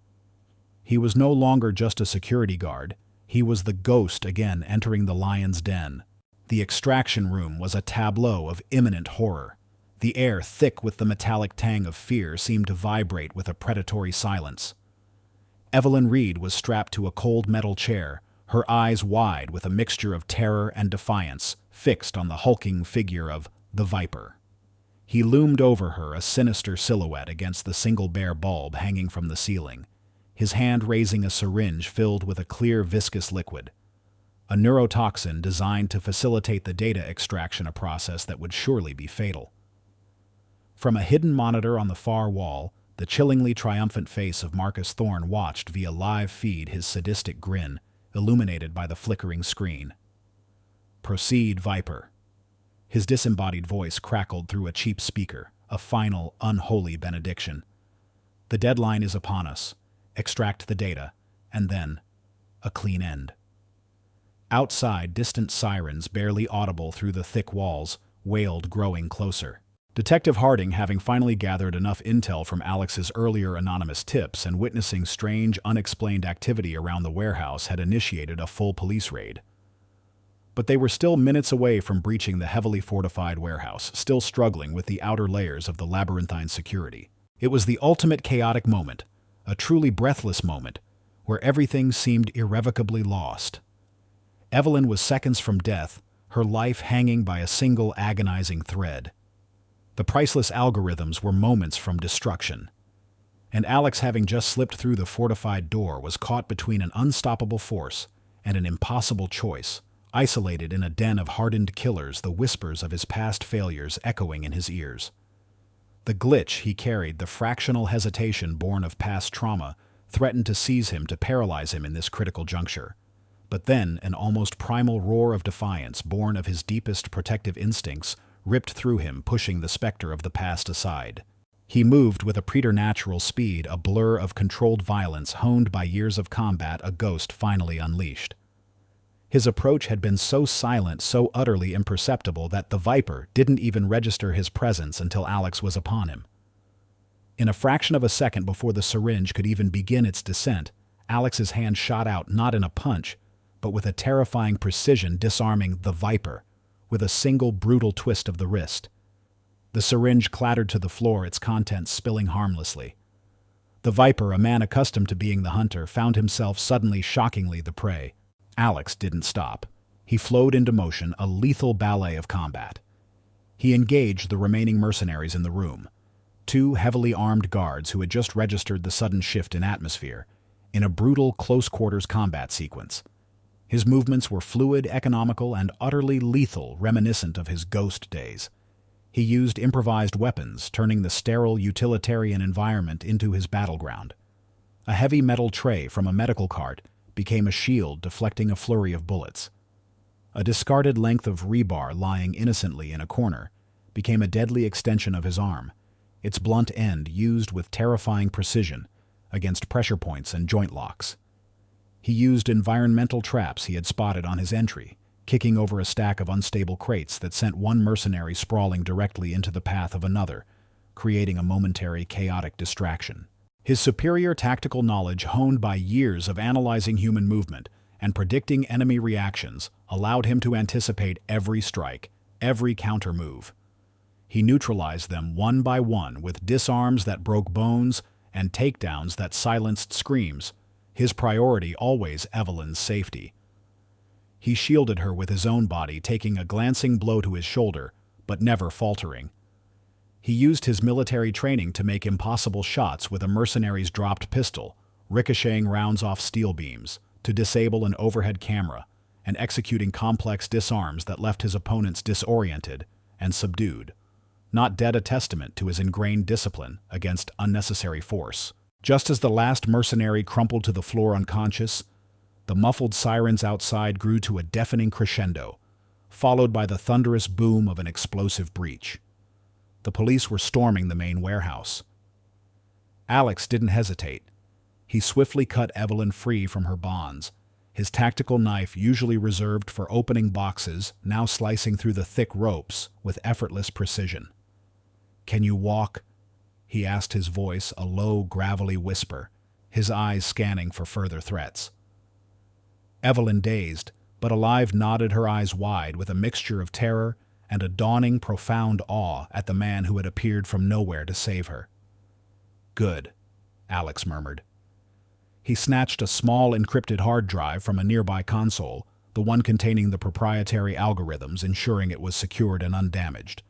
He was no longer just a security guard. He was the ghost again entering the lion's den. The extraction room was a tableau of imminent horror. The air, thick with the metallic tang of fear, seemed to vibrate with a predatory silence. Evelyn Reed was strapped to a cold metal chair, her eyes wide with a mixture of terror and defiance, fixed on the hulking figure of the Viper. He loomed over her, a sinister silhouette against the single bare bulb hanging from the ceiling, his hand raising a syringe filled with a clear viscous liquid. A neurotoxin designed to facilitate the data extraction, a process that would surely be fatal. From a hidden monitor on the far wall, the chillingly triumphant face of Marcus Thorne watched via live feed, his sadistic grin illuminated by the flickering screen. "Proceed, Viper." His disembodied voice crackled through a cheap speaker, a final, unholy benediction. "The deadline is upon us. Extract the data, and then a clean end." Outside, distant sirens, barely audible through the thick walls, wailed, growing closer. Detective Harding, having finally gathered enough intel from Alex's earlier anonymous tips and witnessing strange, unexplained activity around the warehouse, had initiated a full police raid. But they were still minutes away from breaching the heavily fortified warehouse, still struggling with the outer layers of the labyrinthine security. It was the ultimate chaotic moment, a truly breathless moment, where everything seemed irrevocably lost. Evelyn was seconds from death, her life hanging by a single agonizing thread. The priceless algorithms were moments from destruction. And Alex, having just slipped through the fortified door, was caught between an unstoppable force and an impossible choice, isolated in a den of hardened killers, the whispers of his past failures echoing in his ears. The glitch he carried, the fractional hesitation born of past trauma, threatened to seize him, to paralyze him in this critical juncture. But then an almost primal roar of defiance, born of his deepest protective instincts, ripped through him, pushing the specter of the past aside. He moved with a preternatural speed, a blur of controlled violence honed by years of combat, a ghost finally unleashed. His approach had been so silent, so utterly imperceptible, that the Viper didn't even register his presence until Alex was upon him. In a fraction of a second before the syringe could even begin its descent, Alex's hand shot out, not in a punch, but with a terrifying precision, disarming the Viper with a single brutal twist of the wrist. The syringe clattered to the floor, its contents spilling harmlessly. The Viper, a man accustomed to being the hunter, found himself suddenly, shockingly, the prey. Alex didn't stop. He flowed into motion, a lethal ballet of combat. He engaged the remaining mercenaries in the room, two heavily armed guards who had just registered the sudden shift in atmosphere, in a brutal close-quarters combat sequence. His movements were fluid, economical, and utterly lethal, reminiscent of his ghost days. He used improvised weapons, turning the sterile, utilitarian environment into his battleground. A heavy metal tray from a medical cart became a shield, deflecting a flurry of bullets. A discarded length of rebar lying innocently in a corner became a deadly extension of his arm, its blunt end used with terrifying precision against pressure points and joint locks. He used environmental traps he had spotted on his entry, kicking over a stack of unstable crates that sent one mercenary sprawling directly into the path of another, creating a momentary chaotic distraction. His superior tactical knowledge, honed by years of analyzing human movement and predicting enemy reactions, allowed him to anticipate every strike, every counter-move. He neutralized them one by one with disarms that broke bones and takedowns that silenced screams, his priority always Evelyn's safety. He shielded her with his own body, taking a glancing blow to his shoulder, but never faltering. He used his military training to make impossible shots with a mercenary's dropped pistol, ricocheting rounds off steel beams, to disable an overhead camera, and executing complex disarms that left his opponents disoriented and subdued. not dead a testament to his ingrained discipline against unnecessary force. Just as the last mercenary crumpled to the floor unconscious, the muffled sirens outside grew to a deafening crescendo, followed by the thunderous boom of an explosive breach. The police were storming the main warehouse. Alex didn't hesitate. He swiftly cut Evelyn free from her bonds, his tactical knife usually reserved for opening boxes now slicing through the thick ropes with effortless precision. "Can you walk?" he asked, his voice a low, gravelly whisper, his eyes scanning for further threats. Evelyn, dazed but alive, nodded, her eyes wide with a mixture of terror and a dawning, profound awe at the man who had appeared from nowhere to save her. "Good," Alex murmured. He snatched a small encrypted hard drive from a nearby console, the one containing the proprietary algorithms, ensuring it was secured and undamaged.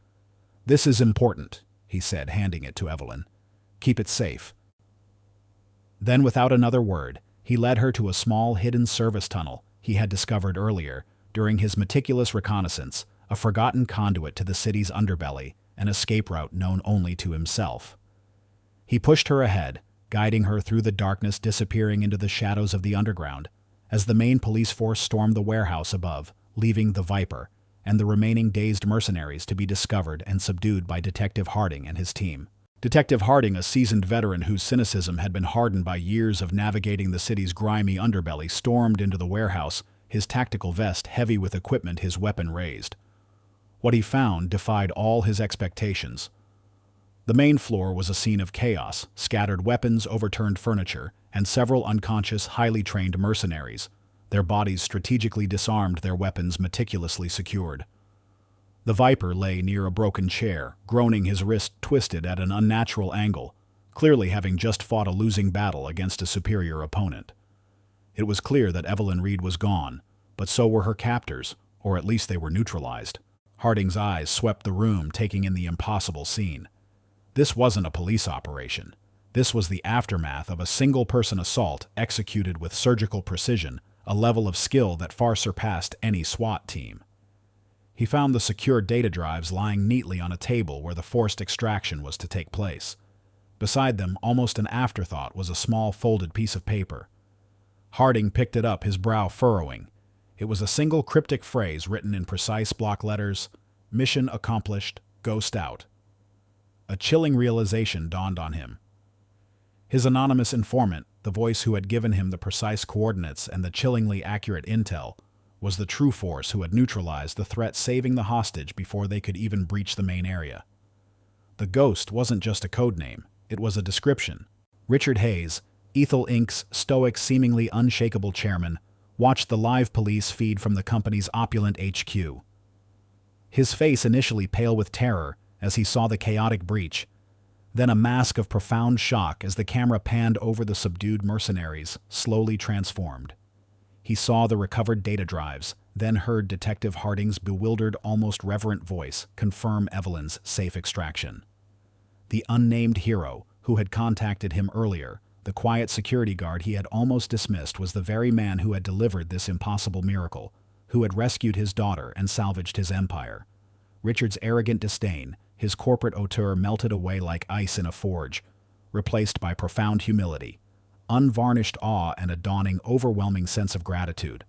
"This is important," he said, handing it to Evelyn. "Keep it safe." Then, without another word, he led her to a small hidden service tunnel he had discovered earlier during his meticulous reconnaissance, a forgotten conduit to the city's underbelly, an escape route known only to himself. He pushed her ahead, guiding her through the darkness, disappearing into the shadows of the underground, as the main police force stormed the warehouse above, leaving the Viper and the remaining dazed mercenaries to be discovered and subdued by Detective Harding and his team. Detective Harding, a seasoned veteran whose cynicism had been hardened by years of navigating the city's grimy underbelly, stormed into the warehouse, his tactical vest heavy with equipment, his weapon raised. What he found defied all his expectations. The main floor was a scene of chaos, scattered weapons, overturned furniture, and several unconscious, highly trained mercenaries, their bodies strategically disarmed, their weapons meticulously secured. The Viper lay near a broken chair, groaning, his wrist twisted at an unnatural angle, clearly having just fought a losing battle against a superior opponent. It was clear that Evelyn Reed was gone, but so were her captors, or at least they were neutralized. Harding's eyes swept the room, taking in the impossible scene. This wasn't a police operation. This was the aftermath of a single-person assault executed with surgical precision, a level of skill that far surpassed any SWAT team. He found the secure data drives lying neatly on a table where the forced extraction was to take place. Beside them, almost an afterthought, was a small folded piece of paper. Harding picked it up, his brow furrowing. It was a single cryptic phrase written in precise block letters: "Mission accomplished, ghost out." A chilling realization dawned on him. His anonymous informant, the voice who had given him the precise coordinates and the chillingly accurate intel, was the true force who had neutralized the threat, saving the hostage before they could even breach the main area. The Ghost wasn't just a code name, it was a description. Richard Hayes, Ethel Inc.'s stoic, seemingly unshakable chairman, watched the live police feed from the company's opulent HQ. His face initially pale with terror as he saw the chaotic breach, then a mask of profound shock as the camera panned over the subdued mercenaries, slowly transformed. He saw the recovered data drives, then heard Detective Harding's bewildered, almost reverent voice confirm Evelyn's safe extraction. The unnamed hero who had contacted him earlier, the quiet security guard he had almost dismissed, was the very man who had delivered this impossible miracle, who had rescued his daughter and salvaged his empire. Richard's arrogant disdain, his corporate hauteur, melted away like ice in a forge, replaced by profound humility, unvarnished awe, and a dawning, overwhelming sense of gratitude.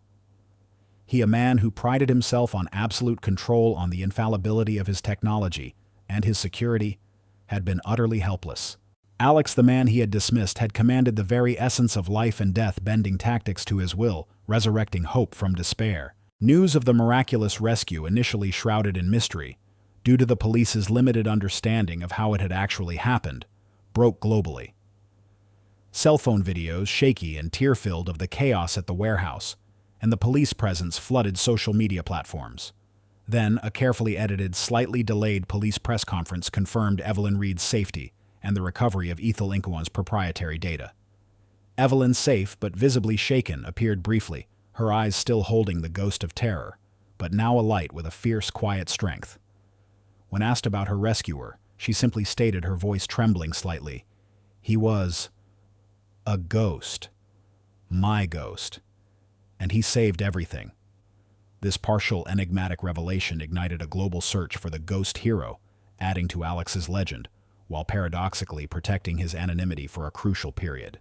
He, a man who prided himself on absolute control, on the infallibility of his technology and his security, had been utterly helpless. Alex, the man he had dismissed, had commanded the very essence of life and death, bending tactics to his will, resurrecting hope from despair. News of the miraculous rescue, initially shrouded in mystery, due to the police's limited understanding of how it had actually happened, broke globally. Cell phone videos, shaky and tear-filled, of the chaos at the warehouse, and the police presence flooded social media platforms. Then, a carefully edited, slightly delayed police press conference confirmed Evelyn Reed's safety and the recovery of Ethel Incoa's proprietary data. Evelyn, safe but visibly shaken, appeared briefly, her eyes still holding the ghost of terror, but now alight with a fierce, quiet strength. When asked about her rescuer, she simply stated, her voice trembling slightly, "He was a ghost. My ghost. And he saved everything." This partial, enigmatic revelation ignited a global search for the ghost hero, adding to Alex's legend, while paradoxically protecting his anonymity for a crucial period.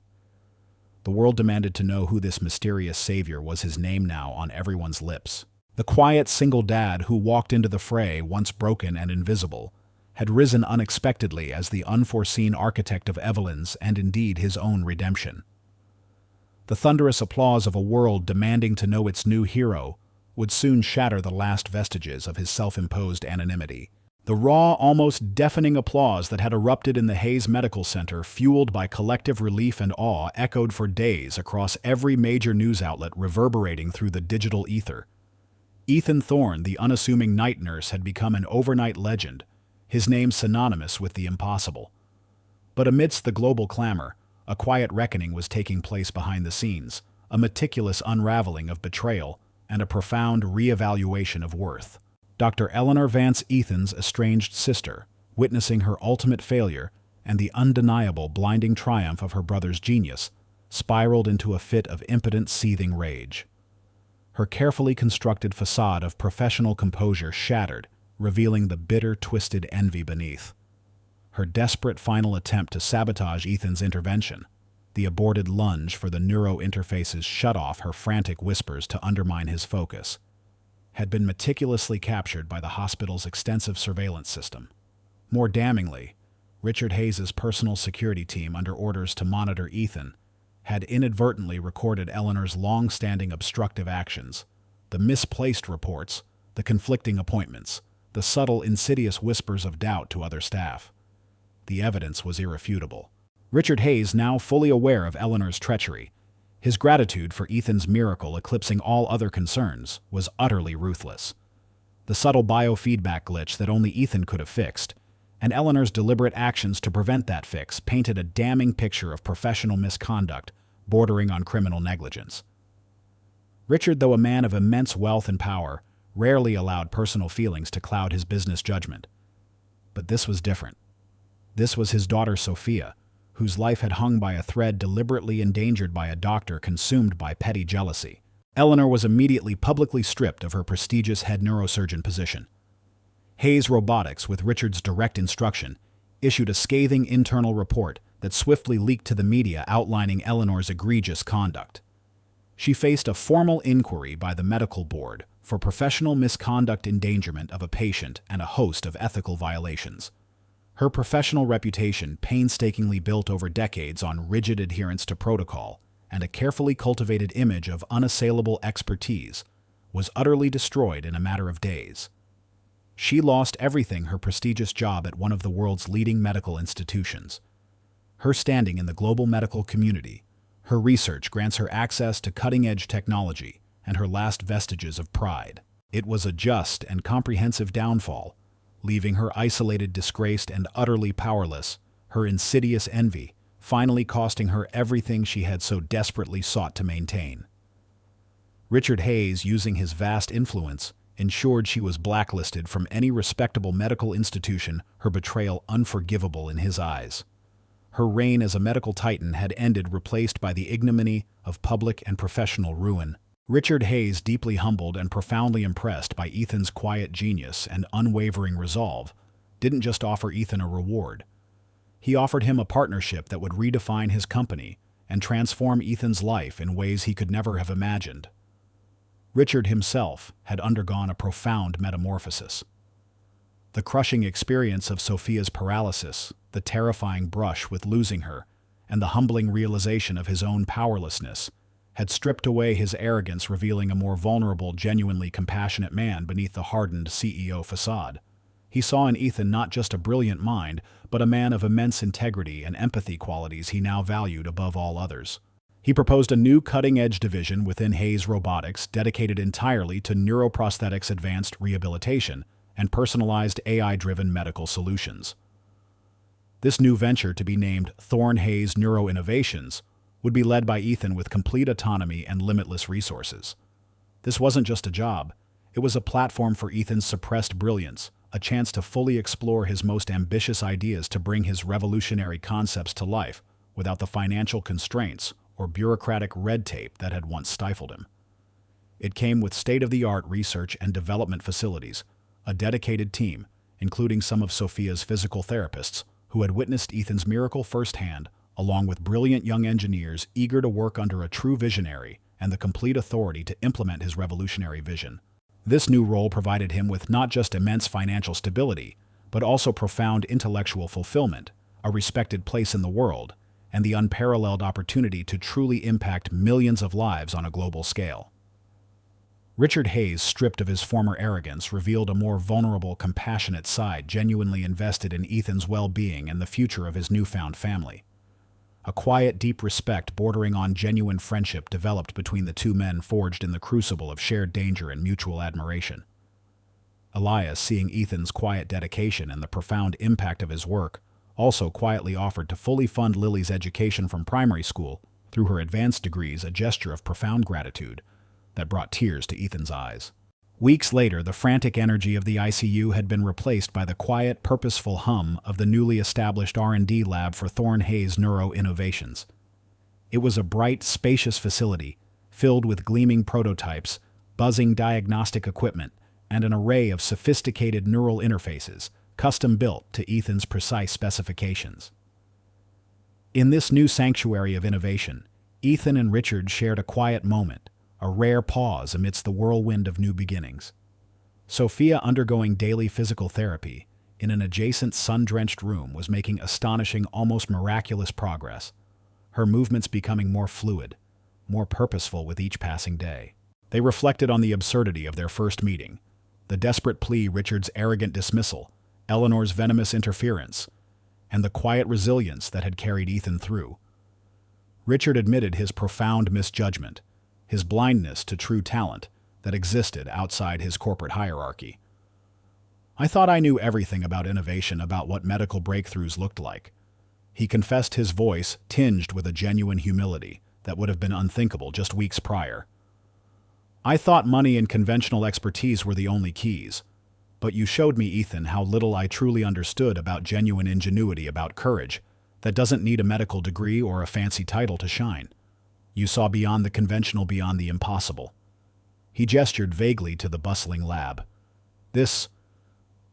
The world demanded to know who this mysterious savior was, his name now on everyone's lips. The quiet single dad who walked into the fray, once broken and invisible, had risen unexpectedly as the unforeseen architect of Evelyn's and indeed his own redemption. The thunderous applause of a world demanding to know its new hero would soon shatter the last vestiges of his self-imposed anonymity. The raw, almost deafening applause that had erupted in the Hayes Medical Center, fueled by collective relief and awe, echoed for days across every major news outlet, reverberating through the digital ether. Ethan Thorne, the unassuming night nurse, had become an overnight legend, his name synonymous with the impossible. But amidst the global clamor, a quiet reckoning was taking place behind the scenes, a meticulous unraveling of betrayal and a profound reevaluation of worth. Dr. Eleanor Vance, Ethan's estranged sister, witnessing her ultimate failure and the undeniable blinding triumph of her brother's genius, spiraled into a fit of impotent, seething rage. Her carefully constructed facade of professional composure shattered, revealing the bitter, twisted envy beneath. Her desperate final attempt to sabotage Ethan's intervention, the aborted lunge for the neurointerface's shut-off, her frantic whispers to undermine his focus, had been meticulously captured by the hospital's extensive surveillance system. More damningly, Richard Hayes' personal security team, under orders to monitor Ethan, had inadvertently recorded Eleanor's long-standing obstructive actions, the misplaced reports, the conflicting appointments, the subtle, insidious whispers of doubt to other staff. The evidence was irrefutable. Richard Hayes, now fully aware of Eleanor's treachery, his gratitude for Ethan's miracle eclipsing all other concerns, was utterly ruthless. The subtle biofeedback glitch that only Ethan could have fixed, and Eleanor's deliberate actions to prevent that fix, painted a damning picture of professional misconduct bordering on criminal negligence. Richard, though a man of immense wealth and power, rarely allowed personal feelings to cloud his business judgment. But this was different. This was his daughter Sophia, whose life had hung by a thread, deliberately endangered by a doctor consumed by petty jealousy. Eleanor was immediately publicly stripped of her prestigious head neurosurgeon position. Hayes Robotics, with Richard's direct instruction, issued a scathing internal report that swiftly leaked to the media outlining Eleanor's egregious conduct. She faced a formal inquiry by the medical board for professional misconduct, endangerment of a patient, and a host of ethical violations. Her professional reputation, painstakingly built over decades on rigid adherence to protocol and a carefully cultivated image of unassailable expertise, was utterly destroyed in a matter of days. She lost everything: her prestigious job at one of the world's leading medical institutions, her standing in the global medical community, her research grants her access to cutting-edge technology, and her last vestiges of pride. It was a just and comprehensive downfall, leaving her isolated, disgraced, and utterly powerless, her insidious envy finally costing her everything she had so desperately sought to maintain. Richard Hayes, using his vast influence, ensured she was blacklisted from any respectable medical institution, her betrayal unforgivable in his eyes. Her reign as a medical titan had ended, replaced by the ignominy of public and professional ruin. Richard Hayes, deeply humbled and profoundly impressed by Ethan's quiet genius and unwavering resolve, didn't just offer Ethan a reward. He offered him a partnership that would redefine his company and transform Ethan's life in ways he could never have imagined. Richard himself had undergone a profound metamorphosis. The crushing experience of Sophia's paralysis, the terrifying brush with losing her, and the humbling realization of his own powerlessness had stripped away his arrogance, revealing a more vulnerable, genuinely compassionate man beneath the hardened CEO facade. He saw in Ethan not just a brilliant mind, but a man of immense integrity and empathy, qualities he now valued above all others. He proposed a new cutting-edge division within Hayes Robotics dedicated entirely to neuroprosthetics, advanced rehabilitation, and personalized AI-driven medical solutions. This new venture, to be named Thorne Hayes Neuro Innovations, would be led by Ethan with complete autonomy and limitless resources. This wasn't just a job, it was a platform for Ethan's suppressed brilliance, a chance to fully explore his most ambitious ideas, to bring his revolutionary concepts to life without the financial constraints or bureaucratic red tape that had once stifled him. It came with state-of-the-art research and development facilities, a dedicated team, including some of Sophia's physical therapists, who had witnessed Ethan's miracle firsthand, along with brilliant young engineers eager to work under a true visionary and the complete authority to implement his revolutionary vision. This new role provided him with not just immense financial stability, but also profound intellectual fulfillment, a respected place in the world, and the unparalleled opportunity to truly impact millions of lives on a global scale. Richard Hayes, stripped of his former arrogance, revealed a more vulnerable, compassionate side, genuinely invested in Ethan's well-being and the future of his newfound family. A quiet, deep respect bordering on genuine friendship developed between the two men, forged in the crucible of shared danger and mutual admiration. Elias, seeing Ethan's quiet dedication and the profound impact of his work, also quietly offered to fully fund Lily's education from primary school through her advanced degrees, a gesture of profound gratitude that brought tears to Ethan's eyes. Weeks later, the frantic energy of the ICU had been replaced by the quiet, purposeful hum of the newly established R&D lab for Thorne Hayes Neuro Innovations. It was a bright, spacious facility, filled with gleaming prototypes, buzzing diagnostic equipment, and an array of sophisticated neural interfaces, custom-built to Ethan's precise specifications. In this new sanctuary of innovation, Ethan and Richard shared a quiet moment, a rare pause amidst the whirlwind of new beginnings. Sophia, undergoing daily physical therapy in an adjacent sun-drenched room, was making astonishing, almost miraculous progress, her movements becoming more fluid, more purposeful with each passing day. They reflected on the absurdity of their first meeting, the desperate plea, Richard's arrogant dismissal, Eleanor's venomous interference, and the quiet resilience that had carried Ethan through. Richard admitted his profound misjudgment, his blindness to true talent that existed outside his corporate hierarchy. "I thought I knew everything about innovation, about what medical breakthroughs looked like," he confessed, his voice tinged with a genuine humility that would have been unthinkable just weeks prior. "I thought money and conventional expertise were the only keys. But you showed me, Ethan, how little I truly understood about genuine ingenuity, about courage that doesn't need a medical degree or a fancy title to shine. You saw beyond the conventional, beyond the impossible." He gestured vaguely to the bustling lab. This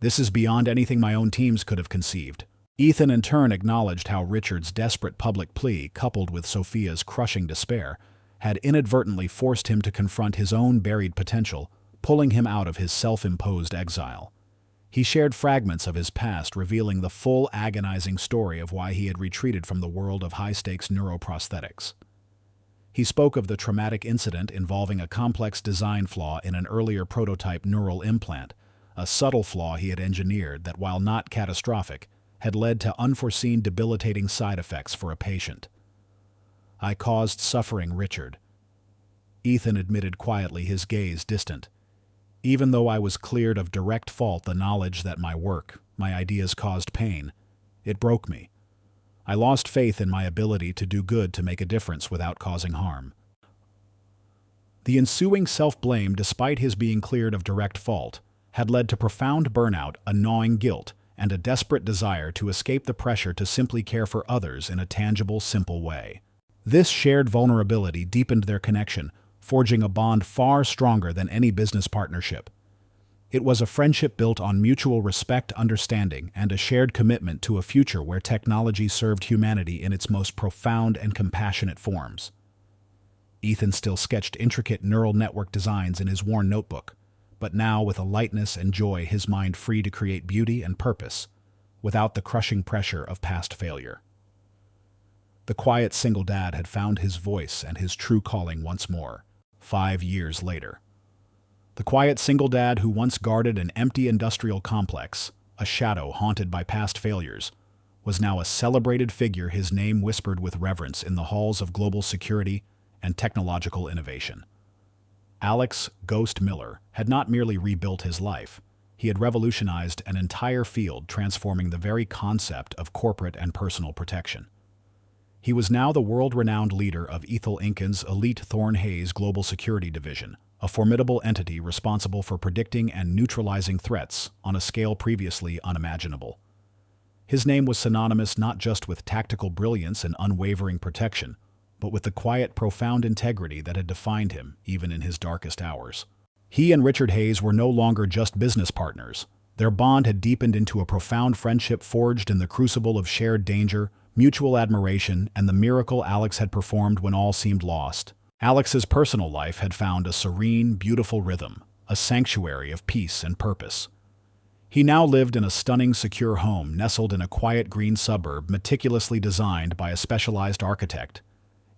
is beyond anything my own teams could have conceived." Ethan in turn acknowledged how Richard's desperate public plea, coupled with Sophia's crushing despair, had inadvertently forced him to confront his own buried potential, pulling him out of his self-imposed exile. He shared fragments of his past, revealing the full, agonizing story of why he had retreated from the world of high-stakes neuroprosthetics. He spoke of the traumatic incident involving a complex design flaw in an earlier prototype neural implant, a subtle flaw he had engineered that, while not catastrophic, had led to unforeseen debilitating side effects for a patient. "I caused suffering, Richard," Ethan admitted quietly, his gaze distant. "Even though I was cleared of direct fault, the knowledge that my work, my ideas caused pain, it broke me. I lost faith in my ability to do good, to make a difference without causing harm." The ensuing self-blame, despite his being cleared of direct fault, had led to profound burnout, a gnawing guilt, and a desperate desire to escape the pressure to simply care for others in a tangible, simple way. This shared vulnerability deepened their connection, forging a bond far stronger than any business partnership. It was a friendship built on mutual respect, understanding, and a shared commitment to a future where technology served humanity in its most profound and compassionate forms. Ethan still sketched intricate neural network designs in his worn notebook, but now with a lightness and joy, his mind free to create beauty and purpose, without the crushing pressure of past failure. The quiet single dad had found his voice and his true calling once more, 5 years later. The quiet single dad who once guarded an empty industrial complex, a shadow haunted by past failures, was now a celebrated figure, his name whispered with reverence in the halls of global security and technological innovation. Alex "Ghost" Miller had not merely rebuilt his life, he had revolutionized an entire field, transforming the very concept of corporate and personal protection. He was now the world-renowned leader of Ethel Incan's elite Thorne Hayes Global Security Division, a formidable entity responsible for predicting and neutralizing threats on a scale previously unimaginable. His name was synonymous not just with tactical brilliance and unwavering protection, but with the quiet, profound integrity that had defined him even in his darkest hours. He and Richard Hayes were no longer just business partners. Their bond had deepened into a profound friendship forged in the crucible of shared danger, mutual admiration, and the miracle Alex had performed when all seemed lost. Alex's personal life had found a serene, beautiful rhythm, a sanctuary of peace and purpose. He now lived in a stunning, secure home nestled in a quiet green suburb meticulously designed by a specialized architect.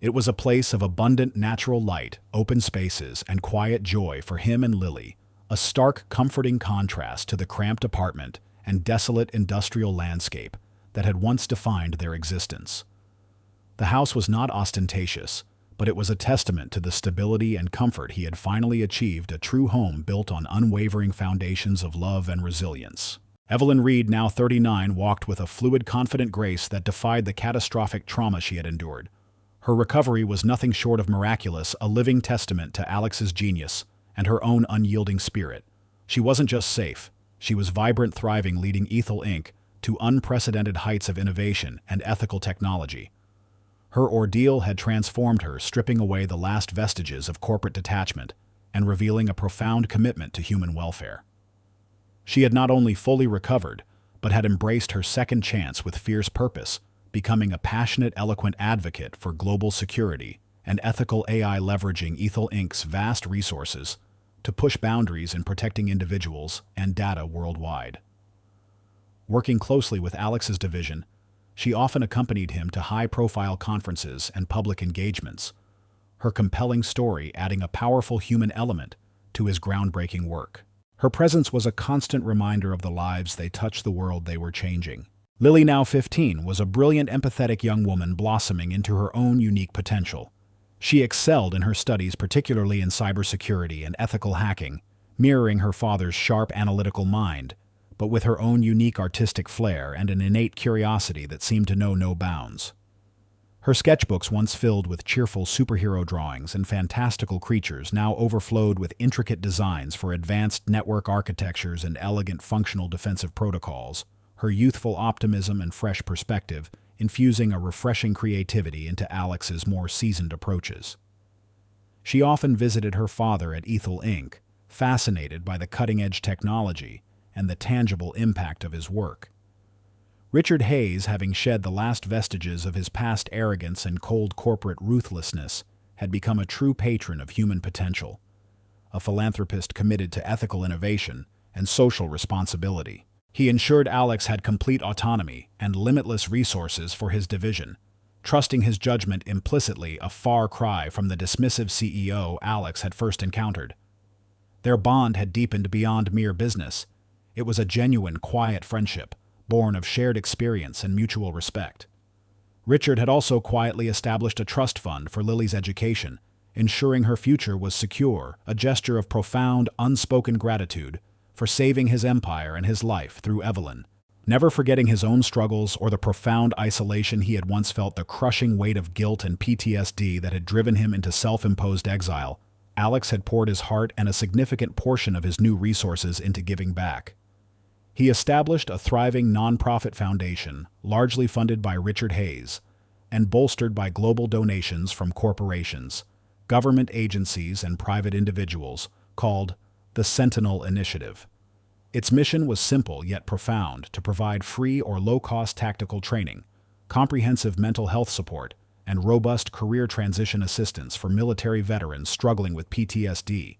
It was a place of abundant natural light, open spaces, and quiet joy for him and Lily, a stark, comforting contrast to the cramped apartment and desolate industrial landscape that had once defined their existence. The house was not ostentatious, but it was a testament to the stability and comfort he had finally achieved, a true home built on unwavering foundations of love and resilience. Evelyn Reed, now 39, walked with a fluid, confident grace that defied the catastrophic trauma she had endured. Her recovery was nothing short of miraculous, a living testament to Alex's genius and her own unyielding spirit. She wasn't just safe, she was vibrant, thriving, leading Ethel Inc. to unprecedented heights of innovation and ethical technology. Her ordeal had transformed her, stripping away the last vestiges of corporate detachment and revealing a profound commitment to human welfare. She had not only fully recovered, but had embraced her second chance with fierce purpose, becoming a passionate, eloquent advocate for global security and ethical AI, leveraging Ethel Inc.'s vast resources to push boundaries in protecting individuals and data worldwide. Working closely with Alex's division, she often accompanied him to high-profile conferences and public engagements, her compelling story adding a powerful human element to his groundbreaking work. Her presence was a constant reminder of the lives they touched, the world they were changing. Lily, now 15, was a brilliant, empathetic young woman blossoming into her own unique potential. She excelled in her studies, particularly in cybersecurity and ethical hacking, mirroring her father's sharp, analytical mind, but with her own unique artistic flair and an innate curiosity that seemed to know no bounds. Her sketchbooks, once filled with cheerful superhero drawings and fantastical creatures, now overflowed with intricate designs for advanced network architectures and elegant functional defensive protocols, her youthful optimism and fresh perspective infusing a refreshing creativity into Alex's more seasoned approaches. She often visited her father at Ethel Inc., fascinated by the cutting-edge technology and the tangible impact of his work. Richard Hayes, having shed the last vestiges of his past arrogance and cold corporate ruthlessness, had become a true patron of human potential, a philanthropist committed to ethical innovation and social responsibility. He ensured Alex had complete autonomy and limitless resources for his division, trusting his judgment implicitly, a far cry from the dismissive CEO Alex had first encountered. Their bond had deepened beyond mere business. It was a genuine, quiet friendship, born of shared experience and mutual respect. Richard had also quietly established a trust fund for Lily's education, ensuring her future was secure, a gesture of profound, unspoken gratitude for saving his empire and his life through Evelyn. Never forgetting his own struggles or the profound isolation he had once felt, the crushing weight of guilt and PTSD that had driven him into self-imposed exile, Alex had poured his heart and a significant portion of his new resources into giving back. He established a thriving nonprofit foundation, largely funded by Richard Hayes, and bolstered by global donations from corporations, government agencies, and private individuals, called the Sentinel Initiative. Its mission was simple yet profound: to provide free or low-cost tactical training, comprehensive mental health support, and robust career transition assistance for military veterans struggling with PTSD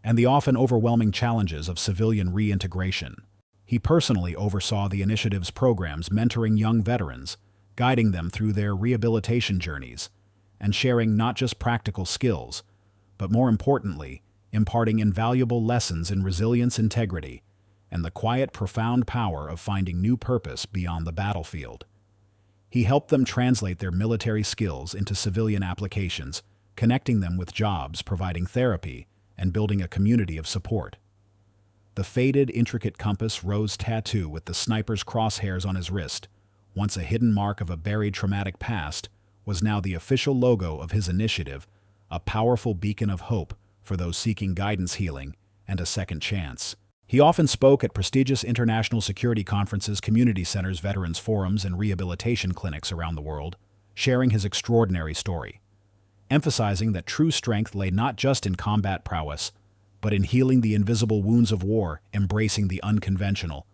and the often overwhelming challenges of civilian reintegration. He personally oversaw the initiative's programs, mentoring young veterans, guiding them through their rehabilitation journeys, and sharing not just practical skills, but more importantly, imparting invaluable lessons in resilience, integrity, and the quiet, profound power of finding new purpose beyond the battlefield. He helped them translate their military skills into civilian applications, connecting them with jobs, providing therapy, and building a community of support. The faded, intricate compass rose tattoo with the sniper's crosshairs on his wrist, once a hidden mark of a buried traumatic past, was now the official logo of his initiative, a powerful beacon of hope for those seeking guidance, healing, and a second chance. He often spoke at prestigious international security conferences, community centers, veterans forums, and rehabilitation clinics around the world, sharing his extraordinary story, emphasizing that true strength lay not just in combat prowess, but in healing the invisible wounds of war, embracing the unconventional,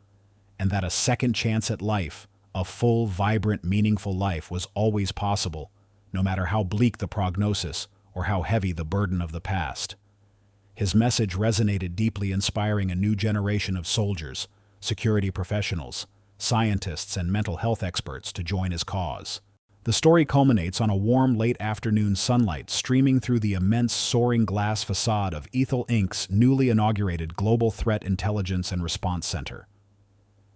and that a second chance at life, a full, vibrant, meaningful life, was always possible, no matter how bleak the prognosis or how heavy the burden of the past. His message resonated deeply, inspiring a new generation of soldiers, security professionals, scientists, and mental health experts to join his cause. The story culminates on a warm, late-afternoon sunlight streaming through the immense, soaring glass facade of Ethel Inc.'s newly inaugurated Global Threat Intelligence and Response Center.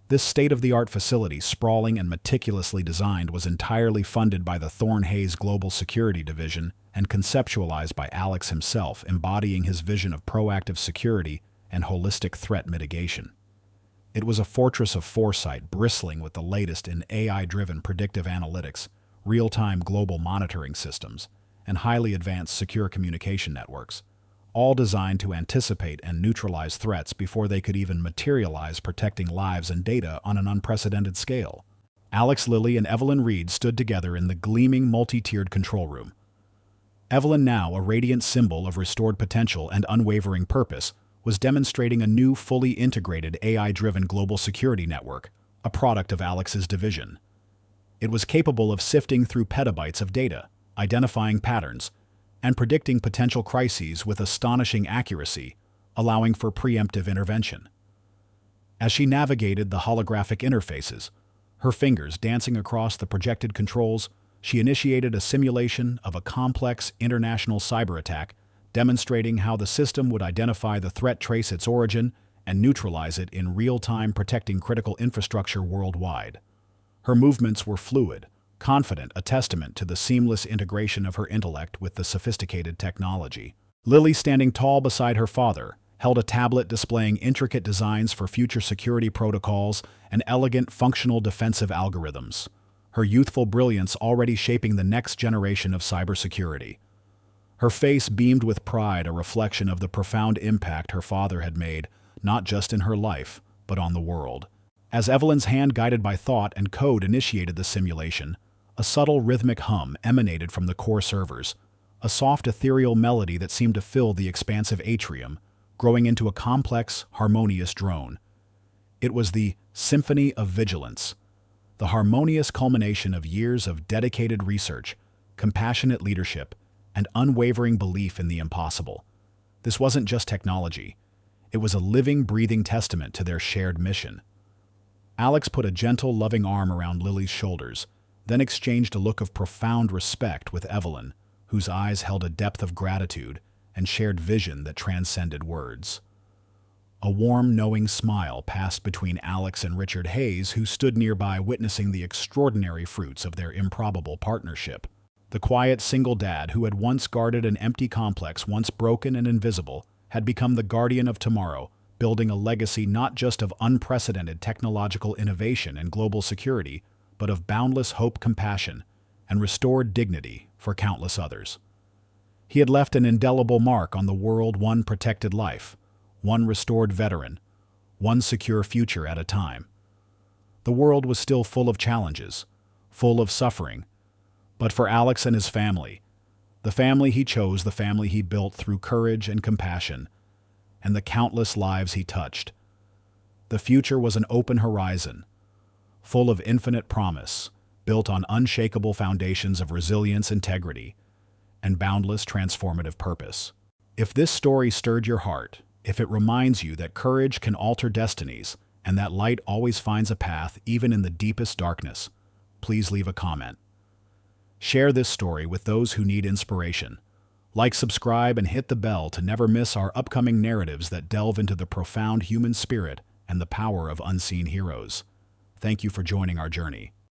This state-of-the-art facility, sprawling and meticulously designed, was entirely funded by the Thorn-Hayes Global Security Division and conceptualized by Alex himself, embodying his vision of proactive security and holistic threat mitigation. It was a fortress of foresight, bristling with the latest in AI-driven predictive analytics, real-time global monitoring systems, and highly advanced secure communication networks, all designed to anticipate and neutralize threats before they could even materialize, protecting lives and data on an unprecedented scale. Alex Lilly and Evelyn Reed stood together in the gleaming, multi-tiered control room. Evelyn, now a radiant symbol of restored potential and unwavering purpose, was demonstrating a new, fully integrated AI-driven global security network, a product of Alex's division. It was capable of sifting through petabytes of data, identifying patterns, and predicting potential crises with astonishing accuracy, allowing for preemptive intervention. As she navigated the holographic interfaces, her fingers dancing across the projected controls, she initiated a simulation of a complex international cyber attack, demonstrating how the system would identify the threat, trace its origin, and neutralize it in real time, protecting critical infrastructure worldwide. Her movements were fluid, confident, a testament to the seamless integration of her intellect with the sophisticated technology. Lily, standing tall beside her father, held a tablet displaying intricate designs for future security protocols and elegant, functional defensive algorithms, her youthful brilliance already shaping the next generation of cybersecurity. Her face beamed with pride, a reflection of the profound impact her father had made, not just in her life, but on the world. As Evelyn's hand, guided by thought and code, initiated the simulation, a subtle rhythmic hum emanated from the core servers, a soft ethereal melody that seemed to fill the expansive atrium, growing into a complex, harmonious drone. It was the Symphony of Vigilance, the harmonious culmination of years of dedicated research, compassionate leadership, and unwavering belief in the impossible. This wasn't just technology. It was a living, breathing testament to their shared mission. Alex put a gentle, loving arm around Lily's shoulders, then exchanged a look of profound respect with Evelyn, whose eyes held a depth of gratitude and shared vision that transcended words. A warm, knowing smile passed between Alex and Richard Hayes, who stood nearby witnessing the extraordinary fruits of their improbable partnership. The quiet single dad who had once guarded an empty complex, once broken and invisible, had become the guardian of tomorrow, building a legacy not just of unprecedented technological innovation and global security, but of boundless hope, compassion, and restored dignity for countless others. He had left an indelible mark on the world, one protected life, one restored veteran, one secure future at a time. The world was still full of challenges, full of suffering, but for Alex and his family, the family he chose, the family he built through courage and compassion, and the countless lives he touched, the future was an open horizon, full of infinite promise, built on unshakable foundations of resilience, integrity, and boundless transformative purpose. If this story stirred your heart, if it reminds you that courage can alter destinies and that light always finds a path even in the deepest darkness, please leave a comment. Share this story with those who need inspiration. Like, subscribe, and hit the bell to never miss our upcoming narratives that delve into the profound human spirit and the power of unseen heroes. Thank you for joining our journey.